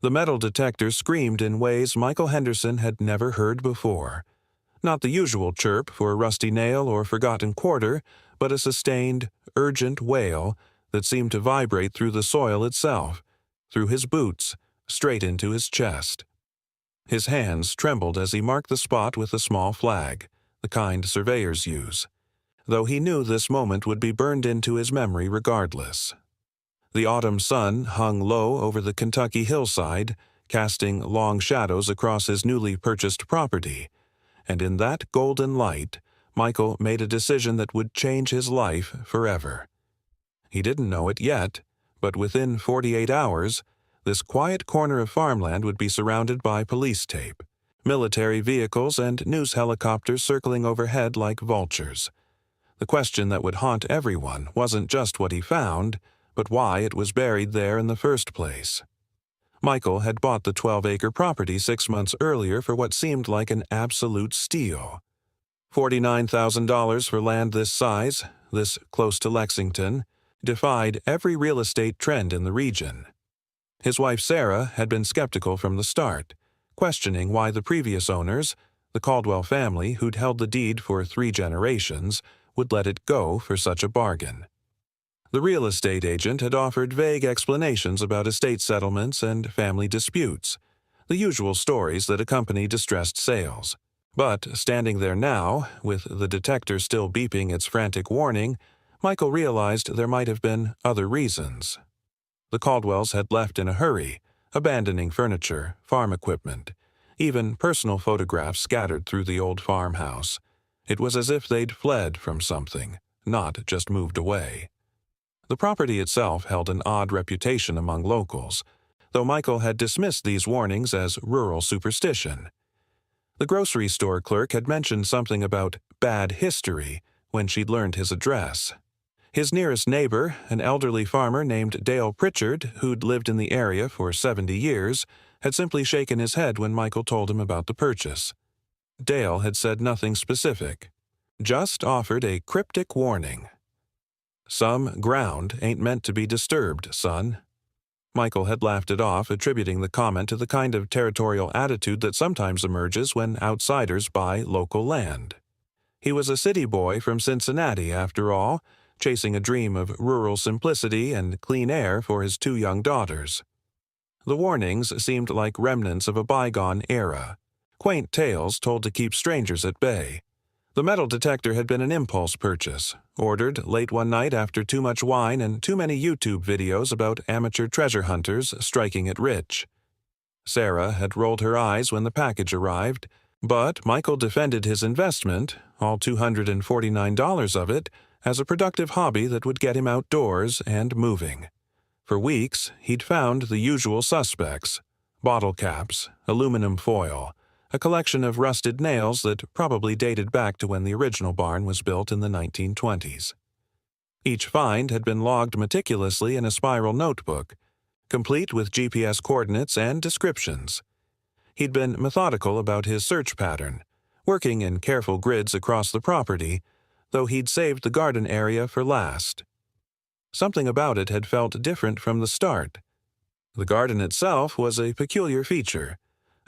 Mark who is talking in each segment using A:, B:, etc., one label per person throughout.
A: The metal detector screamed in ways Michael Henderson had never heard before. Not the usual chirp for a rusty nail or forgotten quarter, but a sustained, urgent wail that seemed to vibrate through the soil itself, through his boots, straight into his chest. His hands trembled as he marked the spot with a small flag, the kind surveyors use, though he knew this moment would be burned into his memory regardless. The autumn sun hung low over the Kentucky hillside, casting long shadows across his newly purchased property, and in that golden light, Michael made a decision that would change his life forever. He didn't know it yet, but within 48 hours, this quiet corner of farmland would be surrounded by police tape, military vehicles, and news helicopters circling overhead like vultures. The question that would haunt everyone wasn't just what he found, but why it was buried there in the first place. Michael had bought the 12-acre property 6 months earlier for what seemed like an absolute steal. $49,000 for land this size, this close to Lexington, defied every real estate trend in the region. His wife Sarah had been skeptical from the start, questioning why the previous owners, the Caldwell family who'd held the deed for 3 generations, would let it go for such a bargain. The real estate agent had offered vague explanations about estate settlements and family disputes, the usual stories that accompany distressed sales. But standing there now, with the detector still beeping its frantic warning, Michael realized there might have been other reasons. The Caldwells had left in a hurry, abandoning furniture, farm equipment, even personal photographs scattered through the old farmhouse. It was as if they'd fled from something, not just moved away. The property itself held an odd reputation among locals, though Michael had dismissed these warnings as rural superstition. The grocery store clerk had mentioned something about bad history when she'd learned his address. His nearest neighbor, an elderly farmer named Dale Pritchard, who'd lived in the area for 70 years, had simply shaken his head when Michael told him about the purchase. Dale had said nothing specific, just offered a cryptic warning. "Some ground ain't meant to be disturbed, son." Michael had laughed it off, attributing the comment to the kind of territorial attitude that sometimes emerges when outsiders buy local land. He was a city boy from Cincinnati, after all, chasing a dream of rural simplicity and clean air for his 2 young daughters. The warnings seemed like remnants of a bygone era, quaint tales told to keep strangers at bay. The metal detector had been an impulse purchase, ordered late one night after too much wine and too many YouTube videos about amateur treasure hunters striking it rich. Sarah had rolled her eyes when the package arrived, but Michael defended his investment, all $249 of it, as a productive hobby that would get him outdoors and moving. For weeks, he'd found the usual suspects: bottle caps, aluminum foil, a collection of rusted nails that probably dated back to when the original barn was built in the 1920s. Each find had been logged meticulously in a spiral notebook, complete with GPS coordinates and descriptions. He'd been methodical about his search pattern, working in careful grids across the property, though he'd saved the garden area for last. Something about it had felt different from the start. The garden itself was a peculiar feature,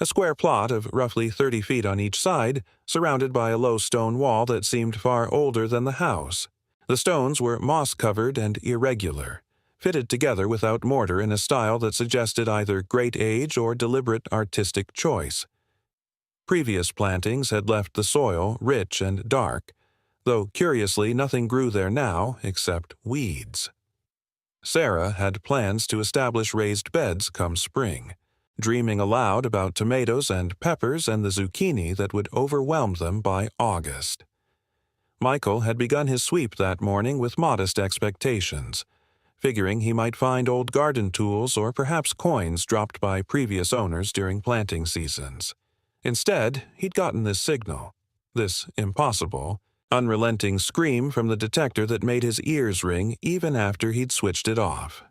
A: a square plot of roughly 30 feet on each side, surrounded by a low stone wall that seemed far older than the house. The stones were moss-covered and irregular, fitted together without mortar in a style that suggested either great age or deliberate artistic choice. Previous plantings had left the soil rich and dark, though curiously nothing grew there now except weeds. Sarah had plans to establish raised beds come spring, dreaming aloud about tomatoes and peppers and the zucchini that would overwhelm them by August. Michael had begun his sweep that morning with modest expectations, figuring he might find old garden tools or perhaps coins dropped by previous owners during planting seasons. Instead, he'd gotten this signal, this impossible, unrelenting scream from the detector that made his ears ring even after he'd switched it off.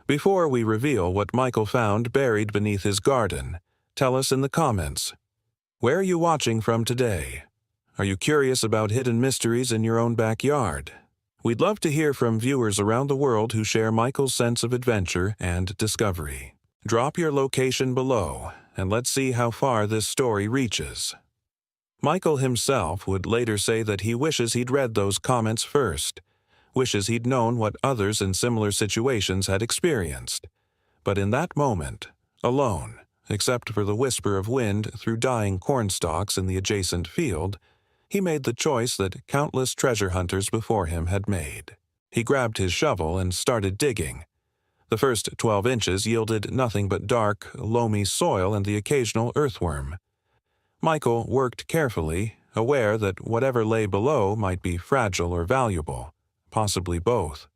A: Before we reveal what Michael found buried beneath his garden, tell us in the comments, where are you watching from today? Are you curious about hidden mysteries in your own backyard? We'd love to hear from viewers around the world who share Michael's sense of adventure and discovery. Drop your location below, and let's see how far this story reaches." Michael himself would later say that he wishes he'd read those comments first, wishes he'd known what others in similar situations had experienced. But in that moment, alone, except for the whisper of wind through dying cornstalks in the adjacent field, he made the choice that countless treasure hunters before him had made. He grabbed his shovel and started digging. The first 12 inches yielded nothing but dark, loamy soil and the occasional earthworm. Michael worked carefully, aware that whatever lay below might be fragile or valuable, possibly both.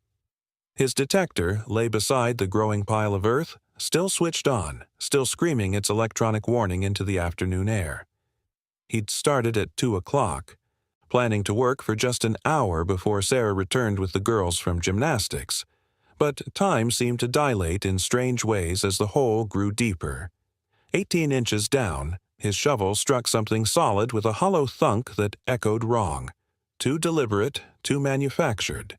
A: His detector lay beside the growing pile of earth, still switched on, still screaming its electronic warning into the afternoon air. He'd started at 2 o'clock, planning to work for just an hour before Sarah returned with the girls from gymnastics, but time seemed to dilate in strange ways as the hole grew deeper. 18 inches down, his shovel struck something solid with a hollow thunk that echoed wrong. Too deliberate, too manufactured.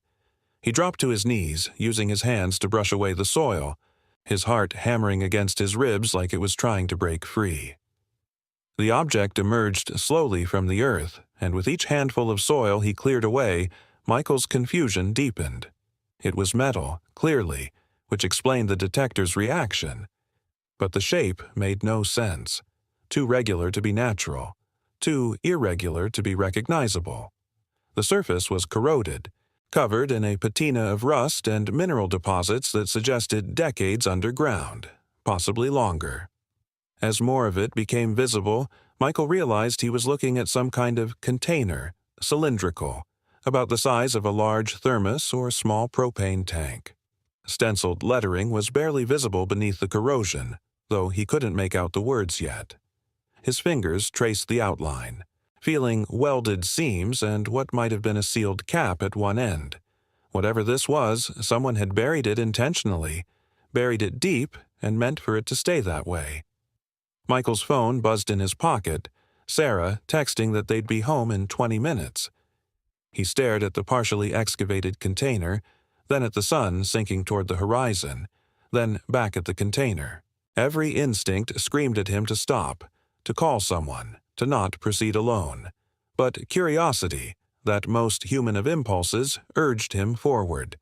A: He dropped to his knees, using his hands to brush away the soil, his heart hammering against his ribs like it was trying to break free. The object emerged slowly from the earth, and with each handful of soil he cleared away, Michael's confusion deepened. It was metal, clearly, which explained the detector's reaction. But the shape made no sense. Too regular to be natural, too irregular to be recognizable. The surface was corroded, covered in a patina of rust and mineral deposits that suggested decades underground, possibly longer. As more of it became visible, Michael realized he was looking at some kind of container, cylindrical, about the size of a large thermos or small propane tank. Stenciled lettering was barely visible beneath the corrosion, though he couldn't make out the words yet. His fingers traced the outline, feeling welded seams and what might have been a sealed cap at one end. Whatever this was, someone had buried it intentionally, buried it deep, and meant for it to stay that way. Michael's phone buzzed in his pocket, Sarah texting that they'd be home in 20 minutes. He stared at the partially excavated container, then at the sun sinking toward the horizon, then back at the container. Every instinct screamed at him to stop, to call someone, to not proceed alone. But curiosity, that most human of impulses, urged him forward.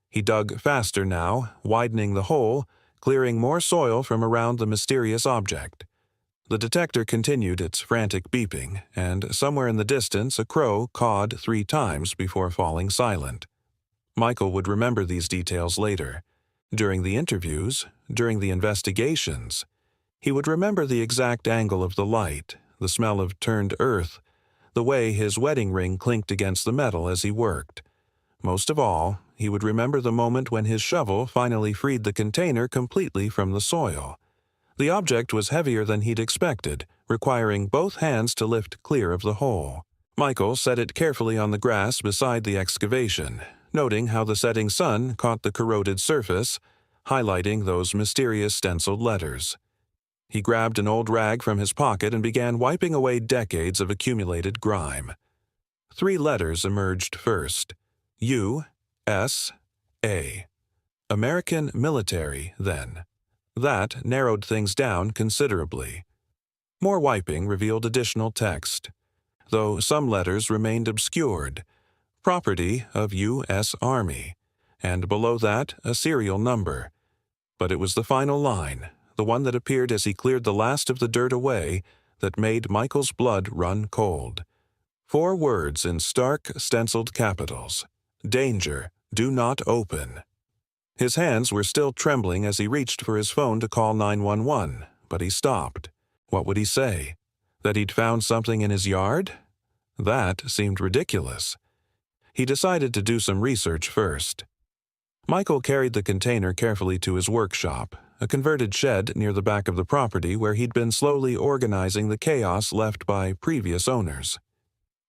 A: He dug faster now, widening the hole, clearing more soil from around the mysterious object. The detector continued its frantic beeping, and somewhere in the distance a crow cawed 3 times before falling silent. Michael would remember these details later. During the interviews, during the investigations, he would remember the exact angle of the light, the smell of turned earth, the way his wedding ring clinked against the metal as he worked. Most of all, he would remember the moment when his shovel finally freed the container completely from the soil. The object was heavier than he'd expected, requiring both hands to lift clear of the hole. Michael set it carefully on the grass beside the excavation, noting how the setting sun caught the corroded surface, highlighting those mysterious stenciled letters. He grabbed an old rag from his pocket and began wiping away decades of accumulated grime. 3 letters emerged first. U.S.A. American military, then. That narrowed things down considerably. More wiping revealed additional text, though some letters remained obscured. Property of U.S. Army, and below that a serial number. But it was the final line, the one that appeared as he cleared the last of the dirt away, that made Michael's blood run cold. 4 words in stark, stenciled capitals. Danger, do not open. His hands were still trembling as he reached for his phone to call 911, but he stopped. What would he say? That he'd found something in his yard? That seemed ridiculous. He decided to do some research first. Michael carried the container carefully to his workshop, a converted shed near the back of the property where he'd been slowly organizing the chaos left by previous owners.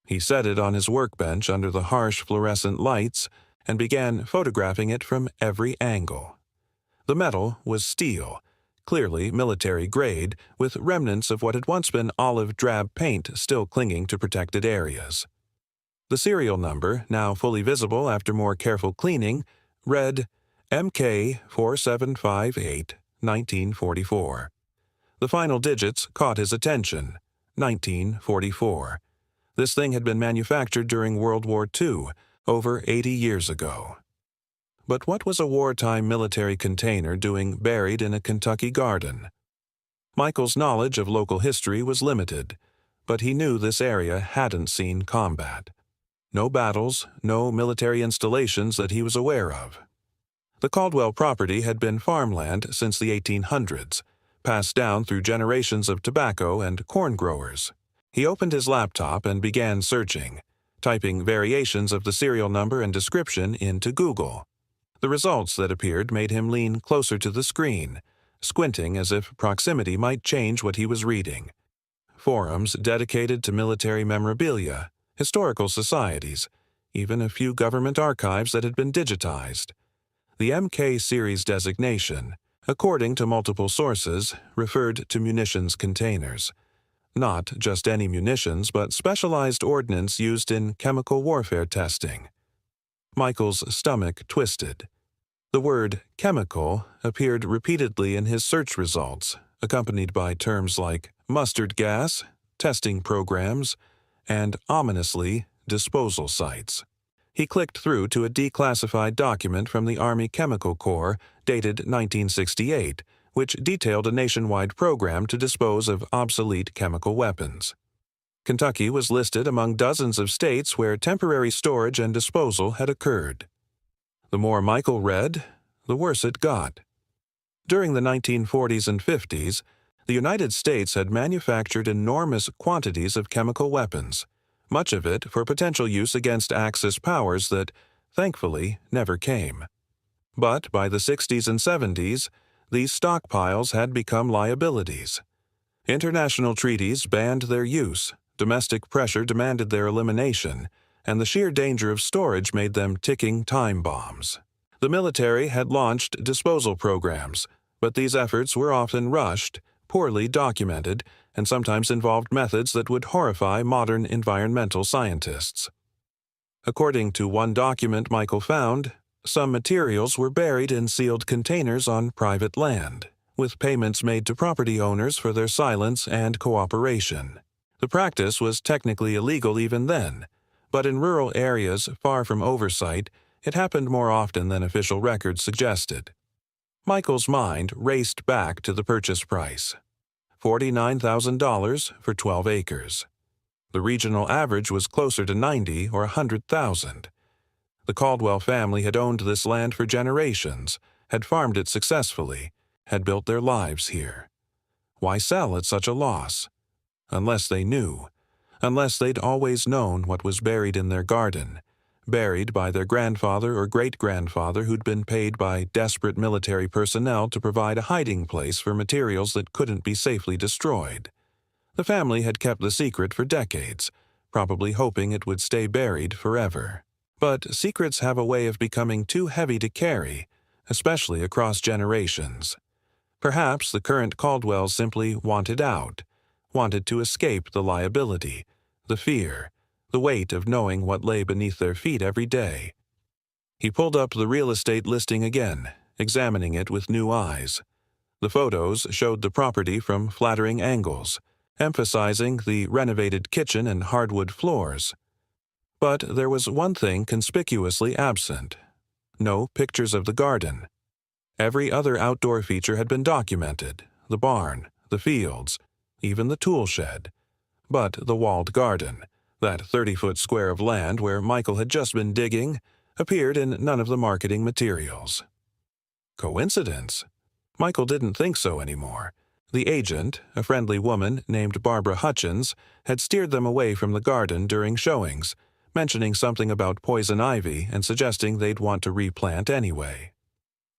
A: He set it on his workbench under the harsh fluorescent lights and began photographing it from every angle. The metal was steel, clearly military grade, with remnants of what had once been olive drab paint still clinging to protected areas. The serial number, now fully visible after more careful cleaning, read MK4758 1944. The final digits caught his attention, 1944. This thing had been manufactured during World War II, over 80 years ago. But what was a wartime military container doing buried in a Kentucky garden? Michael's knowledge of local history was limited, but he knew this area hadn't seen combat. No battles, no military installations that he was aware of. The Caldwell property had been farmland since the 1800s, passed down through generations of tobacco and corn growers. He opened his laptop and began searching, typing variations of the serial number and description into Google. The results that appeared made him lean closer to the screen, squinting as if proximity might change what he was reading. Forums dedicated to military memorabilia, historical societies, even a few government archives that had been digitized. The MK series designation, according to multiple sources, referred to munitions containers. Not just any munitions, but specialized ordnance used in chemical warfare testing. Michael's stomach twisted. The word chemical appeared repeatedly in his search results, accompanied by terms like mustard gas, testing programs, and, ominously, disposal sites. He clicked through to a declassified document from the Army Chemical Corps dated 1968, which detailed a nationwide program to dispose of obsolete chemical weapons. Kentucky was listed among dozens of states where temporary storage and disposal had occurred. The more Michael read, the worse it got. During the 1940s and 50s, the United States had manufactured enormous quantities of chemical weapons, much of it for potential use against Axis powers that, thankfully, never came. But by the 60s and 70s, these stockpiles had become liabilities. International treaties banned their use, domestic pressure demanded their elimination, and the sheer danger of storage made them ticking time bombs. The military had launched disposal programs, but these efforts were often rushed, poorly documented, and sometimes involved methods that would horrify modern environmental scientists. According to one document Michael found, some materials were buried in sealed containers on private land, with payments made to property owners for their silence and cooperation. The practice was technically illegal even then, but in rural areas far from oversight, it happened more often than official records suggested. Michael's mind raced back to the purchase price, $49,000 for 12 acres. The regional average was closer to $90,000 or $100,000. The Caldwell family had owned this land for generations, had farmed it successfully, had built their lives here. Why sell at such a loss? Unless they knew. Unless they'd always known what was buried in their garden, buried by their grandfather or great-grandfather who'd been paid by desperate military personnel to provide a hiding place for materials that couldn't be safely destroyed. The family had kept the secret for decades, probably hoping it would stay buried forever. But secrets have a way of becoming too heavy to carry, especially across generations. Perhaps the current Caldwells simply wanted out, wanted to escape the liability, the fear, the weight of knowing what lay beneath their feet every day. He pulled up the real estate listing again, examining it with new eyes. The photos showed the property from flattering angles, emphasizing the renovated kitchen and hardwood floors. But there was one thing conspicuously absent: no pictures of the garden. Every other outdoor feature had been documented: the barn, the fields, even the tool shed. But the walled garden, that 30-foot square of land where Michael had just been digging, appeared in none of the marketing materials. Coincidence? Michael didn't think so anymore. The agent, a friendly woman named Barbara Hutchins, had steered them away from the garden during showings, mentioning something about poison ivy and suggesting they'd want to replant anyway.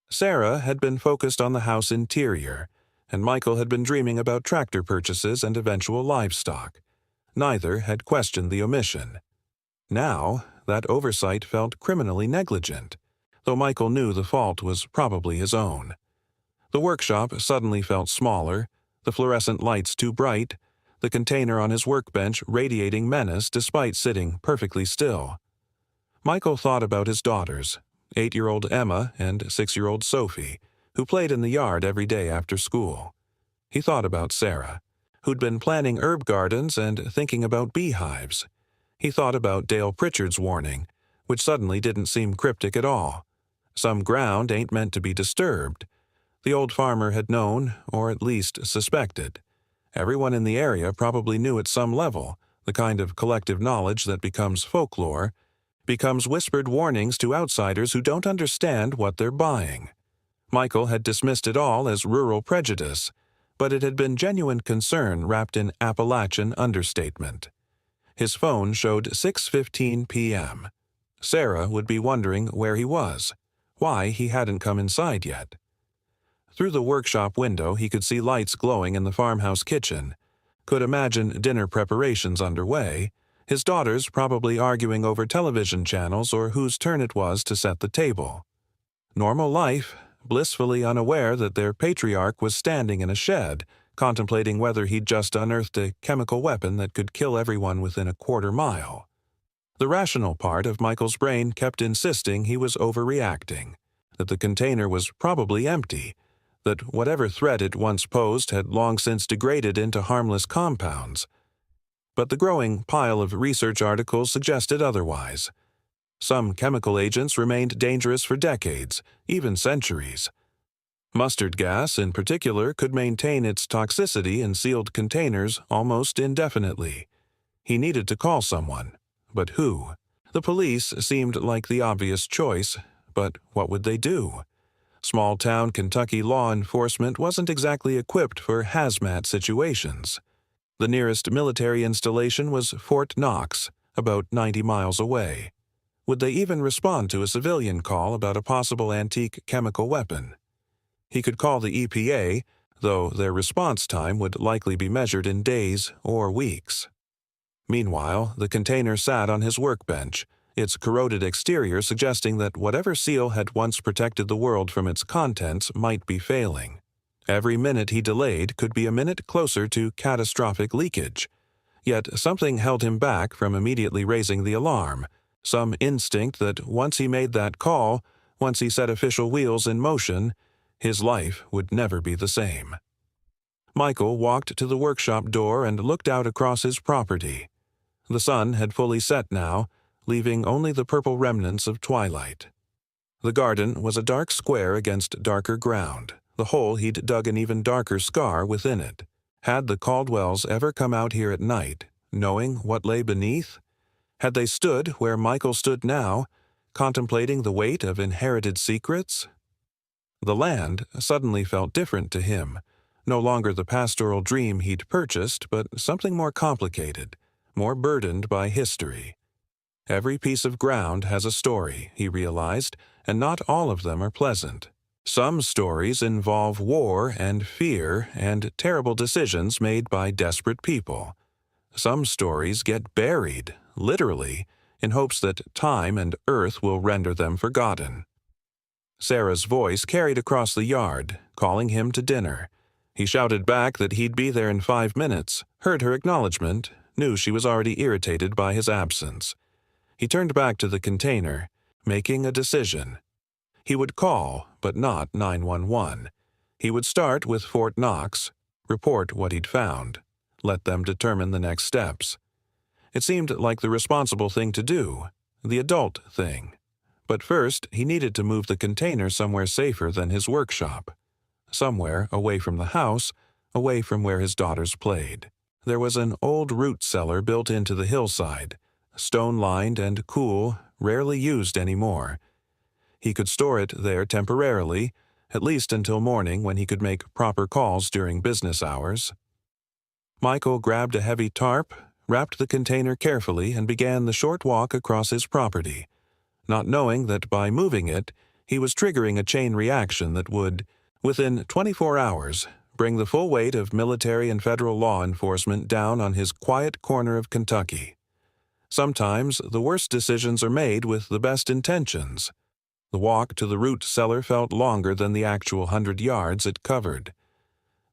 A: Sarah had been focused on the house interior, and Michael had been dreaming about tractor purchases and eventual livestock. Neither had questioned the omission. Now, that oversight felt criminally negligent, though Michael knew the fault was probably his own. The workshop suddenly felt smaller, the fluorescent lights too bright, the container on his workbench radiating menace despite sitting perfectly still. Michael thought about his daughters, 8-year-old Emma and 6-year-old Sophie, who played in the yard every day after school. He thought about Sarah, who'd been planning herb gardens and thinking about beehives. He thought about Dale Pritchard's warning, which suddenly didn't seem cryptic at all. Some ground ain't meant to be disturbed. The old farmer had known, or at least suspected. Everyone in the area probably knew at some level, the kind of collective knowledge that becomes folklore, becomes whispered warnings to outsiders who don't understand what they're buying. Michael had dismissed it all as rural prejudice, but it had been genuine concern wrapped in Appalachian understatement. His phone showed 6:15 p.m. Sarah would be wondering where he was, why he hadn't come inside yet. Through the workshop window he could see lights glowing in the farmhouse kitchen, could imagine dinner preparations underway, his daughters probably arguing over television channels or whose turn it was to set the table. Normal life, blissfully unaware that their patriarch was standing in a shed, contemplating whether he'd just unearthed a chemical weapon that could kill everyone within a quarter mile. The rational part of Michael's brain kept insisting he was overreacting, that the container was probably empty, that whatever threat it once posed had long since degraded into harmless compounds. But the growing pile of research articles suggested otherwise. Some chemical agents remained dangerous for decades, even centuries. Mustard gas, in particular, could maintain its toxicity in sealed containers almost indefinitely. He needed to call someone. But who? The police seemed like the obvious choice, but what would they do? Small-town Kentucky law enforcement wasn't exactly equipped for hazmat situations. The nearest military installation was Fort Knox, about 90 miles away. Would they even respond to a civilian call about a possible antique chemical weapon? He could call the EPA, though their response time would likely be measured in days or weeks. Meanwhile, the container sat on his workbench, its corroded exterior suggesting that whatever seal had once protected the world from its contents might be failing. Every minute he delayed could be a minute closer to catastrophic leakage. Yet something held him back from immediately raising the alarm, some instinct that once he made that call, once he set official wheels in motion, his life would never be the same. Michael walked to the workshop door and looked out across his property. The sun had fully set now, leaving only the purple remnants of twilight. The garden was a dark square against darker ground, the hole he'd dug an even darker scar within it. Had the Caldwells ever come out here at night, knowing what lay beneath? Had they stood where Michael stood now, contemplating the weight of inherited secrets? The land suddenly felt different to him, no longer the pastoral dream he'd purchased, but something more complicated, more burdened by history. Every piece of ground has a story, he realized, and not all of them are pleasant. Some stories involve war and fear and terrible decisions made by desperate people. Some stories get buried, literally, in hopes that time and earth will render them forgotten. Sarah's voice carried across the yard, calling him to dinner. He shouted back that he'd be there in 5 minutes, heard her acknowledgement, knew she was already irritated by his absence. He turned back to the container, making a decision. He would call, but not 911. He would start with Fort Knox, report what he'd found, let them determine the next steps. It seemed like the responsible thing to do, the adult thing. But first, he needed to move the container somewhere safer than his workshop. Somewhere away from the house, away from where his daughters played. There was an old root cellar built into the hillside, stone-lined and cool, rarely used anymore. He could store it there temporarily, at least until morning when he could make proper calls during business hours. Michael grabbed a heavy tarp, wrapped the container carefully, and began the short walk across his property, not knowing that by moving it, he was triggering a chain reaction that would, within 24 hours, bring the full weight of military and federal law enforcement down on his quiet corner of Kentucky. Sometimes the worst decisions are made with the best intentions. The walk to the root cellar felt longer than the actual 100 yards it covered.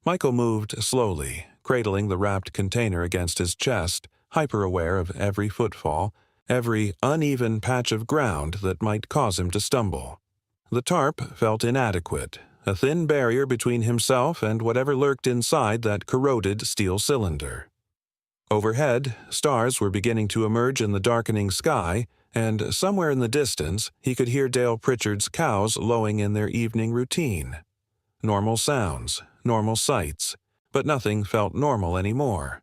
A: Michael moved slowly, cradling the wrapped container against his chest, hyper-aware of every footfall, every uneven patch of ground that might cause him to stumble. The tarp felt inadequate, a thin barrier between himself and whatever lurked inside that corroded steel cylinder. Overhead, stars were beginning to emerge in the darkening sky, and somewhere in the distance he could hear Dale Pritchard's cows lowing in their evening routine. Normal sounds, normal sights, but nothing felt normal anymore.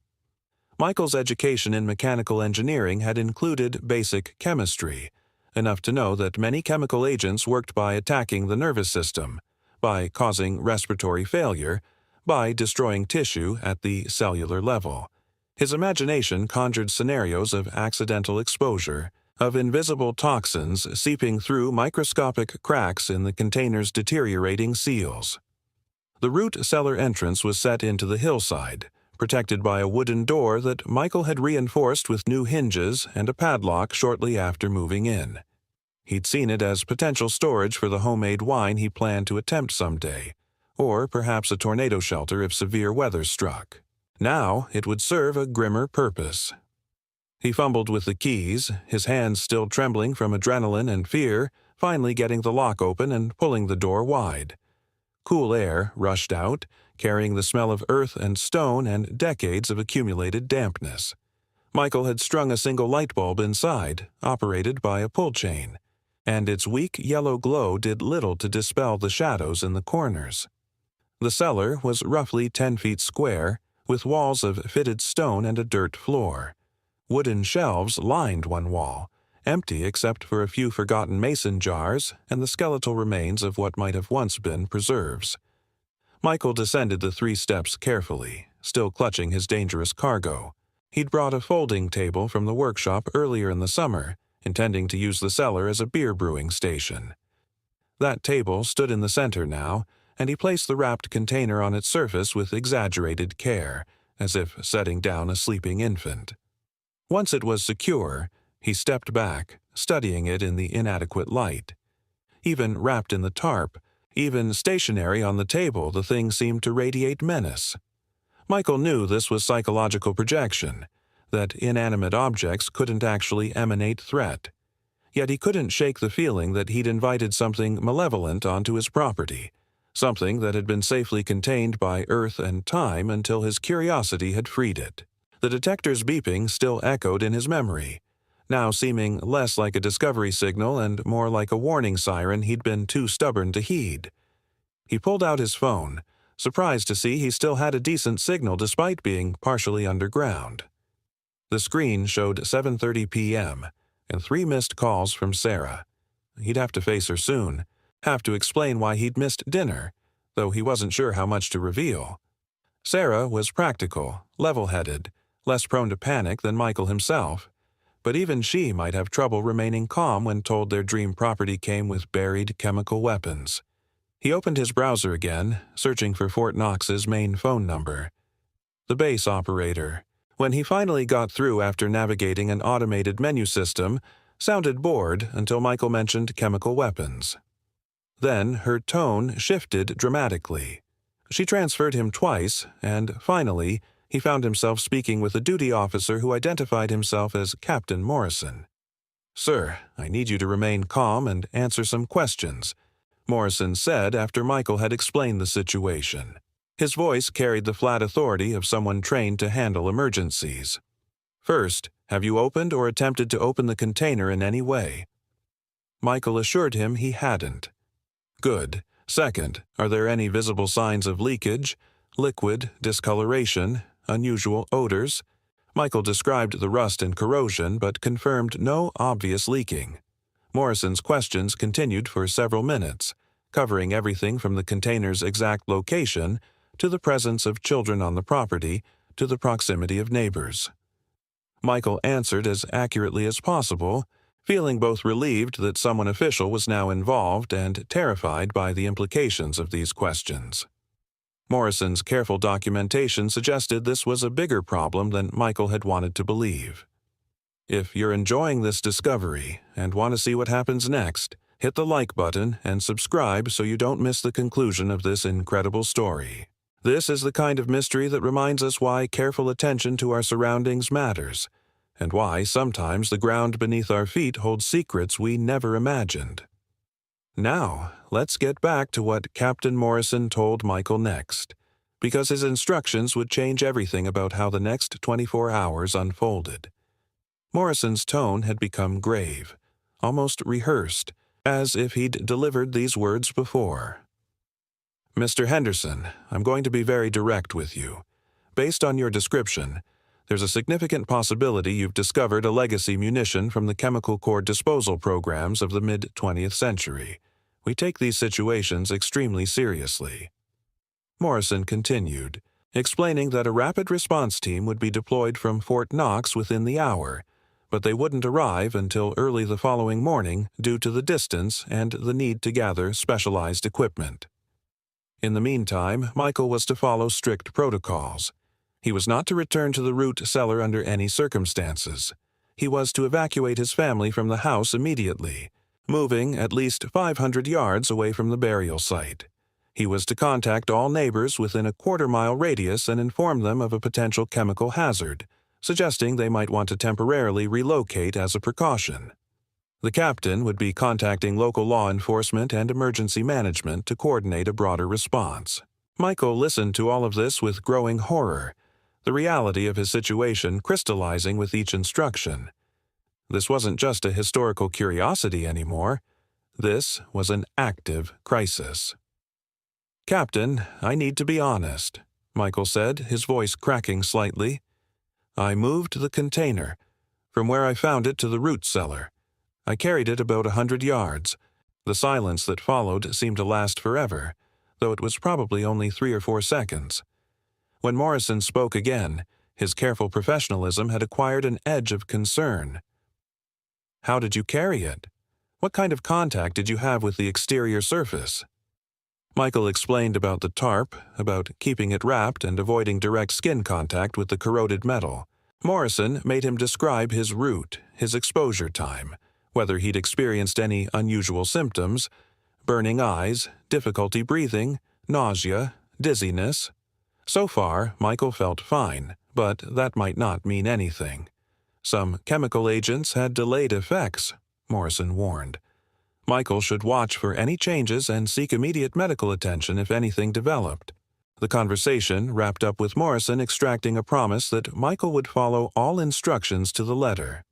A: Michael's education in mechanical engineering had included basic chemistry, enough to know that many chemical agents worked by attacking the nervous system, by causing respiratory failure, by destroying tissue at the cellular level. His imagination conjured scenarios of accidental exposure, of invisible toxins seeping through microscopic cracks in the container's deteriorating seals. The root cellar entrance was set into the hillside, protected by a wooden door that Michael had reinforced with new hinges and a padlock shortly after moving in. He'd seen it as potential storage for the homemade wine he planned to attempt someday, or perhaps a tornado shelter if severe weather struck. Now it would serve a grimmer purpose. He fumbled with the keys, his hands still trembling from adrenaline and fear, finally getting the lock open and pulling the door wide. Cool air rushed out, carrying the smell of earth and stone and decades of accumulated dampness. Michael had strung a single light bulb inside, operated by a pull chain, and its weak yellow glow did little to dispel the shadows in the corners. The cellar was roughly 10 feet square, with walls of fitted stone and a dirt floor. Wooden shelves lined one wall, empty except for a few forgotten mason jars and the skeletal remains of what might have once been preserves. Michael descended the 3 steps carefully, still clutching his dangerous cargo. He'd brought a folding table from the workshop earlier in the summer, intending to use the cellar as a beer brewing station. That table stood in the center now, and he placed the wrapped container on its surface with exaggerated care, as if setting down a sleeping infant. Once it was secure, he stepped back, studying it in the inadequate light. Even wrapped in the tarp, even stationary on the table, the thing seemed to radiate menace. Michael knew this was psychological projection, that inanimate objects couldn't actually emanate threat. Yet he couldn't shake the feeling that he'd invited something malevolent onto his property, something that had been safely contained by earth and time until his curiosity had freed it. The detector's beeping still echoed in his memory, now seeming less like a discovery signal and more like a warning siren he'd been too stubborn to heed. He pulled out his phone, surprised to see he still had a decent signal despite being partially underground. The screen showed 7:30 p.m. and 3 missed calls from Sarah. He'd have to face her soon, have to explain why he'd missed dinner, though he wasn't sure how much to reveal. Sarah was practical, level-headed, less prone to panic than Michael himself, but even she might have trouble remaining calm when told their dream property came with buried chemical weapons. He opened his browser again, searching for Fort Knox's main phone number. The base operator, when he finally got through after navigating an automated menu system, sounded bored until Michael mentioned chemical weapons. Then her tone shifted dramatically. She transferred him twice, and finally, he found himself speaking with a duty officer who identified himself as Captain Morrison. "Sir, I need you to remain calm and answer some questions," Morrison said after Michael had explained the situation. His voice carried the flat authority of someone trained to handle emergencies. "First, have you opened or attempted to open the container in any way?" Michael assured him he hadn't. "Good. Second, are there any visible signs of leakage, liquid, discoloration, unusual odors?" Michael described the rust and corrosion, but confirmed no obvious leaking. Morrison's questions continued for several minutes, covering everything from the container's exact location to the presence of children on the property to the proximity of neighbors. Michael answered as accurately as possible, feeling both relieved that someone official was now involved and terrified by the implications of these questions. Morrison's careful documentation suggested this was a bigger problem than Michael had wanted to believe. If you're enjoying this discovery and want to see what happens next, hit the like button and subscribe so you don't miss the conclusion of this incredible story. This is the kind of mystery that reminds us why careful attention to our surroundings matters, and why sometimes the ground beneath our feet holds secrets we never imagined. Now, let's get back to what Captain Morrison told Michael next, because his instructions would change everything about how the next 24 hours unfolded. Morrison's tone had become grave, almost rehearsed, as if he'd delivered these words before. "Mr. Henderson, I'm going to be very direct with you. Based on your description, there's a significant possibility you've discovered a legacy munition from the chemical core disposal programs of the mid-20th century. We take these situations extremely seriously." Morrison continued, explaining that a rapid response team would be deployed from Fort Knox within the hour, but they wouldn't arrive until early the following morning due to the distance and the need to gather specialized equipment. In the meantime, Michael was to follow strict protocols. He was not to return to the root cellar under any circumstances. He was to evacuate his family from the house immediately, moving at least 500 yards away from the burial site. He was to contact all neighbors within a quarter-mile radius and inform them of a potential chemical hazard, suggesting they might want to temporarily relocate as a precaution. The captain would be contacting local law enforcement and emergency management to coordinate a broader response. Michael listened to all of this with growing horror, the reality of his situation crystallizing with each instruction. This wasn't just a historical curiosity anymore. This was an active crisis. "Captain, I need to be honest," Michael said, his voice cracking slightly. "I moved the container from where I found it to the root cellar. I carried it about 100 yards. The silence that followed seemed to last forever, though it was probably only 3 or 4 seconds. When Morrison spoke again, his careful professionalism had acquired an edge of concern. "How did you carry it? What kind of contact did you have with the exterior surface?" Michael explained about the tarp, about keeping it wrapped and avoiding direct skin contact with the corroded metal. Morrison made him describe his route, his exposure time, whether he'd experienced any unusual symptoms, burning eyes, difficulty breathing, nausea, dizziness. So far, Michael felt fine, but that might not mean anything. Some chemical agents had delayed effects, Morrison warned. Michael should watch for any changes and seek immediate medical attention if anything developed. The conversation wrapped up with Morrison extracting a promise that Michael would follow all instructions to the letter.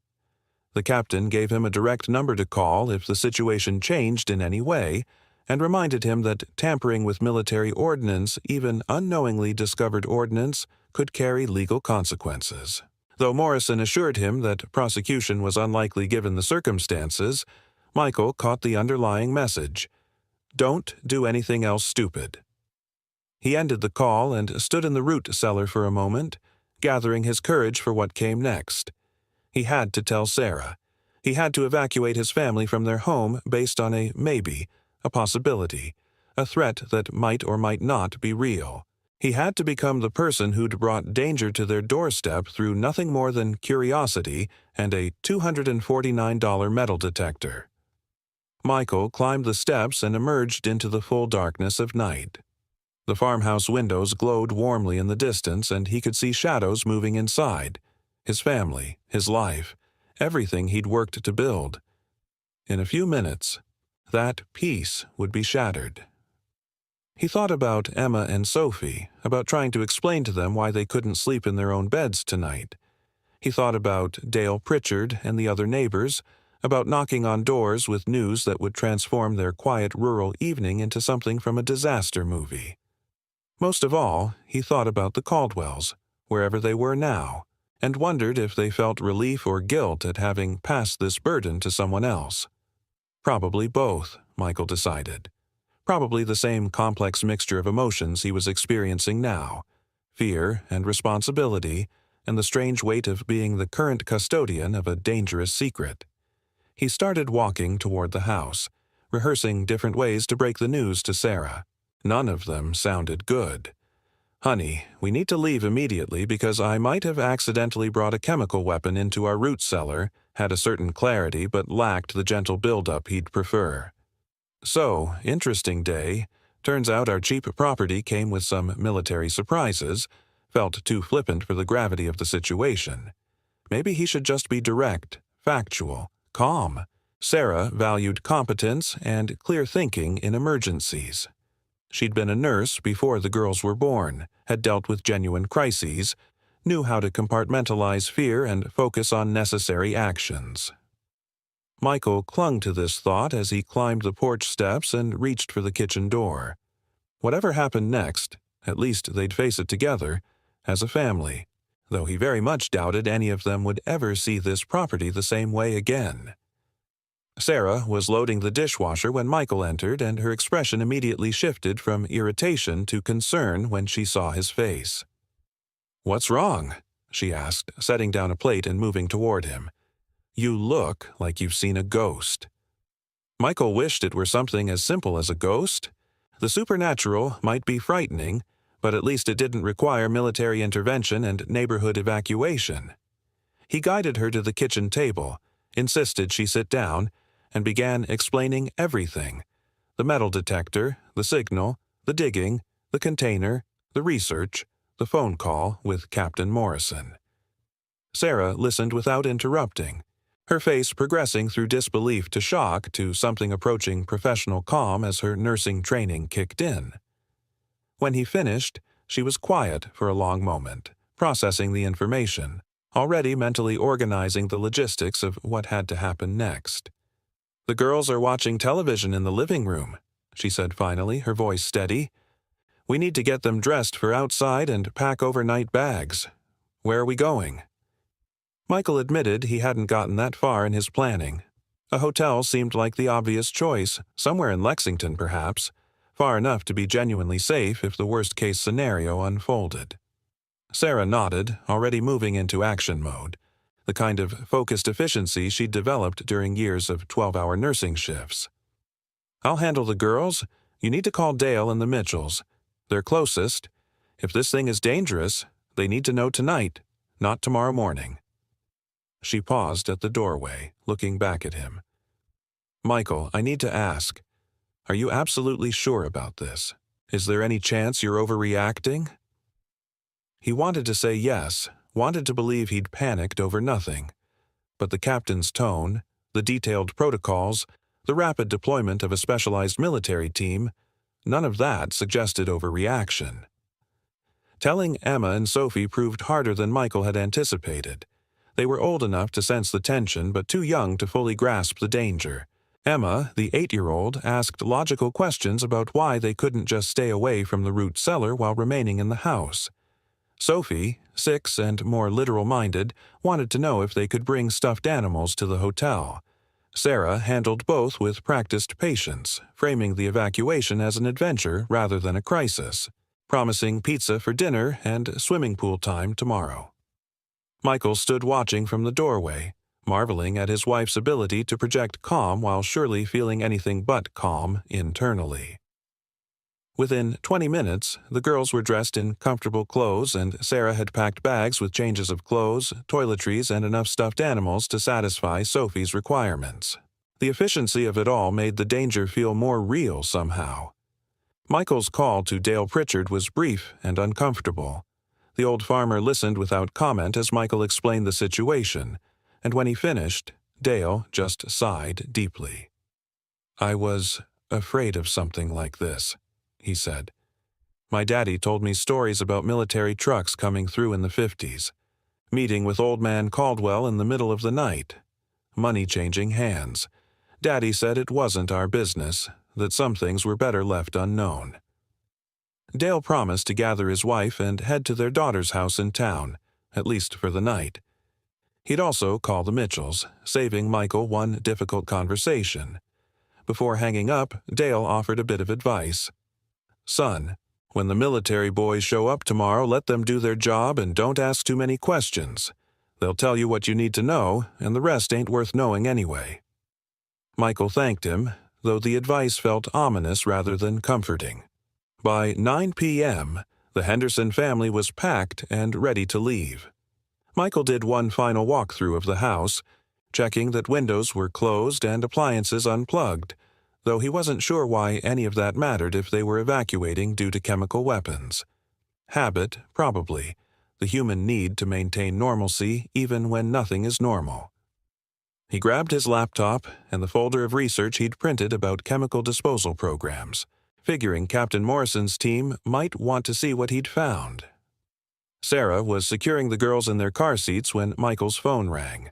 A: The captain gave him a direct number to call if the situation changed in any way, and reminded him that tampering with military ordnance, even unknowingly discovered ordnance, could carry legal consequences. Though Morrison assured him that prosecution was unlikely given the circumstances, Michael caught the underlying message: "Don't do anything else stupid." He ended the call and stood in the root cellar for a moment, gathering his courage for what came next. He had to tell Sarah. He had to evacuate his family from their home based on a maybe, a possibility, a threat that might or might not be real. He had to become the person who'd brought danger to their doorstep through nothing more than curiosity and a $249 metal detector. Michael climbed the steps and emerged into the full darkness of night. The farmhouse windows glowed warmly in the distance, and he could see shadows moving inside. His family, his life, everything he'd worked to build. In a few minutes, that peace would be shattered. He thought about Emma and Sophie, about trying to explain to them why they couldn't sleep in their own beds tonight. He thought about Dale Pritchard and the other neighbors, about knocking on doors with news that would transform their quiet rural evening into something from a disaster movie. Most of all, he thought about the Caldwells, wherever they were now, and wondered if they felt relief or guilt at having passed this burden to someone else. Probably both, Michael decided. Probably the same complex mixture of emotions he was experiencing now: fear and responsibility, and the strange weight of being the current custodian of a dangerous secret. He started walking toward the house, rehearsing different ways to break the news to Sarah. None of them sounded good. "Honey, we need to leave immediately because I might have accidentally brought a chemical weapon into our root cellar, had a certain clarity but lacked the gentle buildup he'd prefer. So, interesting day. Turns out our cheap property came with some military surprises, felt too flippant for the gravity of the situation. Maybe he should just be direct, factual, calm. Sarah valued competence and clear thinking in emergencies. She'd been a nurse before the girls were born, had dealt with genuine crises, knew how to compartmentalize fear and focus on necessary actions. Michael clung to this thought as he climbed the porch steps and reached for the kitchen door. Whatever happened next, at least they'd face it together, as a family, though he very much doubted any of them would ever see this property the same way again. Sarah was loading the dishwasher when Michael entered, and her expression immediately shifted from irritation to concern when she saw his face. "What's wrong?" she asked, setting down a plate and moving toward him. "You look like you've seen a ghost." Michael wished it were something as simple as a ghost. The supernatural might be frightening, but at least it didn't require military intervention and neighborhood evacuation. He guided her to the kitchen table, insisted she sit down, and began explaining everything: the metal detector, the signal, the digging, the container, the research, the phone call with Captain Morrison. Sarah listened without interrupting, her face progressing through disbelief to shock to something approaching professional calm as her nursing training kicked in. When he finished, she was quiet for a long moment, processing the information, already mentally organizing the logistics of what had to happen next. "The girls are watching television in the living room," she said finally, her voice steady. "We need to get them dressed for outside and pack overnight bags. Where are we going?" Michael admitted he hadn't gotten that far in his planning. A hotel seemed like the obvious choice, somewhere in Lexington perhaps, far enough to be genuinely safe if the worst-case scenario unfolded. Sarah nodded, already moving into action mode, the kind of focused efficiency she'd developed during years of 12-hour nursing shifts. "I'll handle the girls. You need to call Dale and the Mitchells. They're closest. If this thing is dangerous, they need to know tonight, not tomorrow morning." She paused at the doorway, looking back at him. "Michael, I need to ask. Are you absolutely sure about this? Is there any chance you're overreacting?" He wanted to say yes, wanted to believe he'd panicked over nothing. But the captain's tone, the detailed protocols, the rapid deployment of a specialized military team, none of that suggested overreaction. Telling Emma and Sophie proved harder than Michael had anticipated. They were old enough to sense the tension, but too young to fully grasp the danger. Emma, the 8-year-old, asked logical questions about why they couldn't just stay away from the root cellar while remaining in the house. Sophie, 6 and more literal-minded, wanted to know if they could bring stuffed animals to the hotel. Sarah handled both with practiced patience, framing the evacuation as an adventure rather than a crisis, promising pizza for dinner and swimming pool time tomorrow. Michael stood watching from the doorway, marveling at his wife's ability to project calm while surely feeling anything but calm internally. Within 20 minutes, the girls were dressed in comfortable clothes, and Sarah had packed bags with changes of clothes, toiletries, and enough stuffed animals to satisfy Sophie's requirements. The efficiency of it all made the danger feel more real somehow. Michael's call to Dale Pritchard was brief and uncomfortable. The old farmer listened without comment as Michael explained the situation, and when he finished, Dale just sighed deeply. "I was afraid of something like this," he said. "My daddy told me stories about military trucks coming through in the 50s, meeting with Old Man Caldwell in the middle of the night. Money changing hands. Daddy said it wasn't our business, that some things were better left unknown." Dale promised to gather his wife and head to their daughter's house in town, at least for the night. He'd also call the Mitchells, saving Michael one difficult conversation. Before hanging up, Dale offered a bit of advice. "Son, when the military boys show up tomorrow, let them do their job and don't ask too many questions. They'll tell you what you need to know, and the rest ain't worth knowing anyway." Michael thanked him, though the advice felt ominous rather than comforting. By 9 p.m., the Henderson family was packed and ready to leave. Michael did one final walkthrough of the house, checking that windows were closed and appliances unplugged, though he wasn't sure why any of that mattered if they were evacuating due to chemical weapons. Habit, probably, the human need to maintain normalcy even when nothing is normal. He grabbed his laptop and the folder of research he'd printed about chemical disposal programs, figuring Captain Morrison's team might want to see what he'd found. Sarah was securing the girls in their car seats when Michael's phone rang.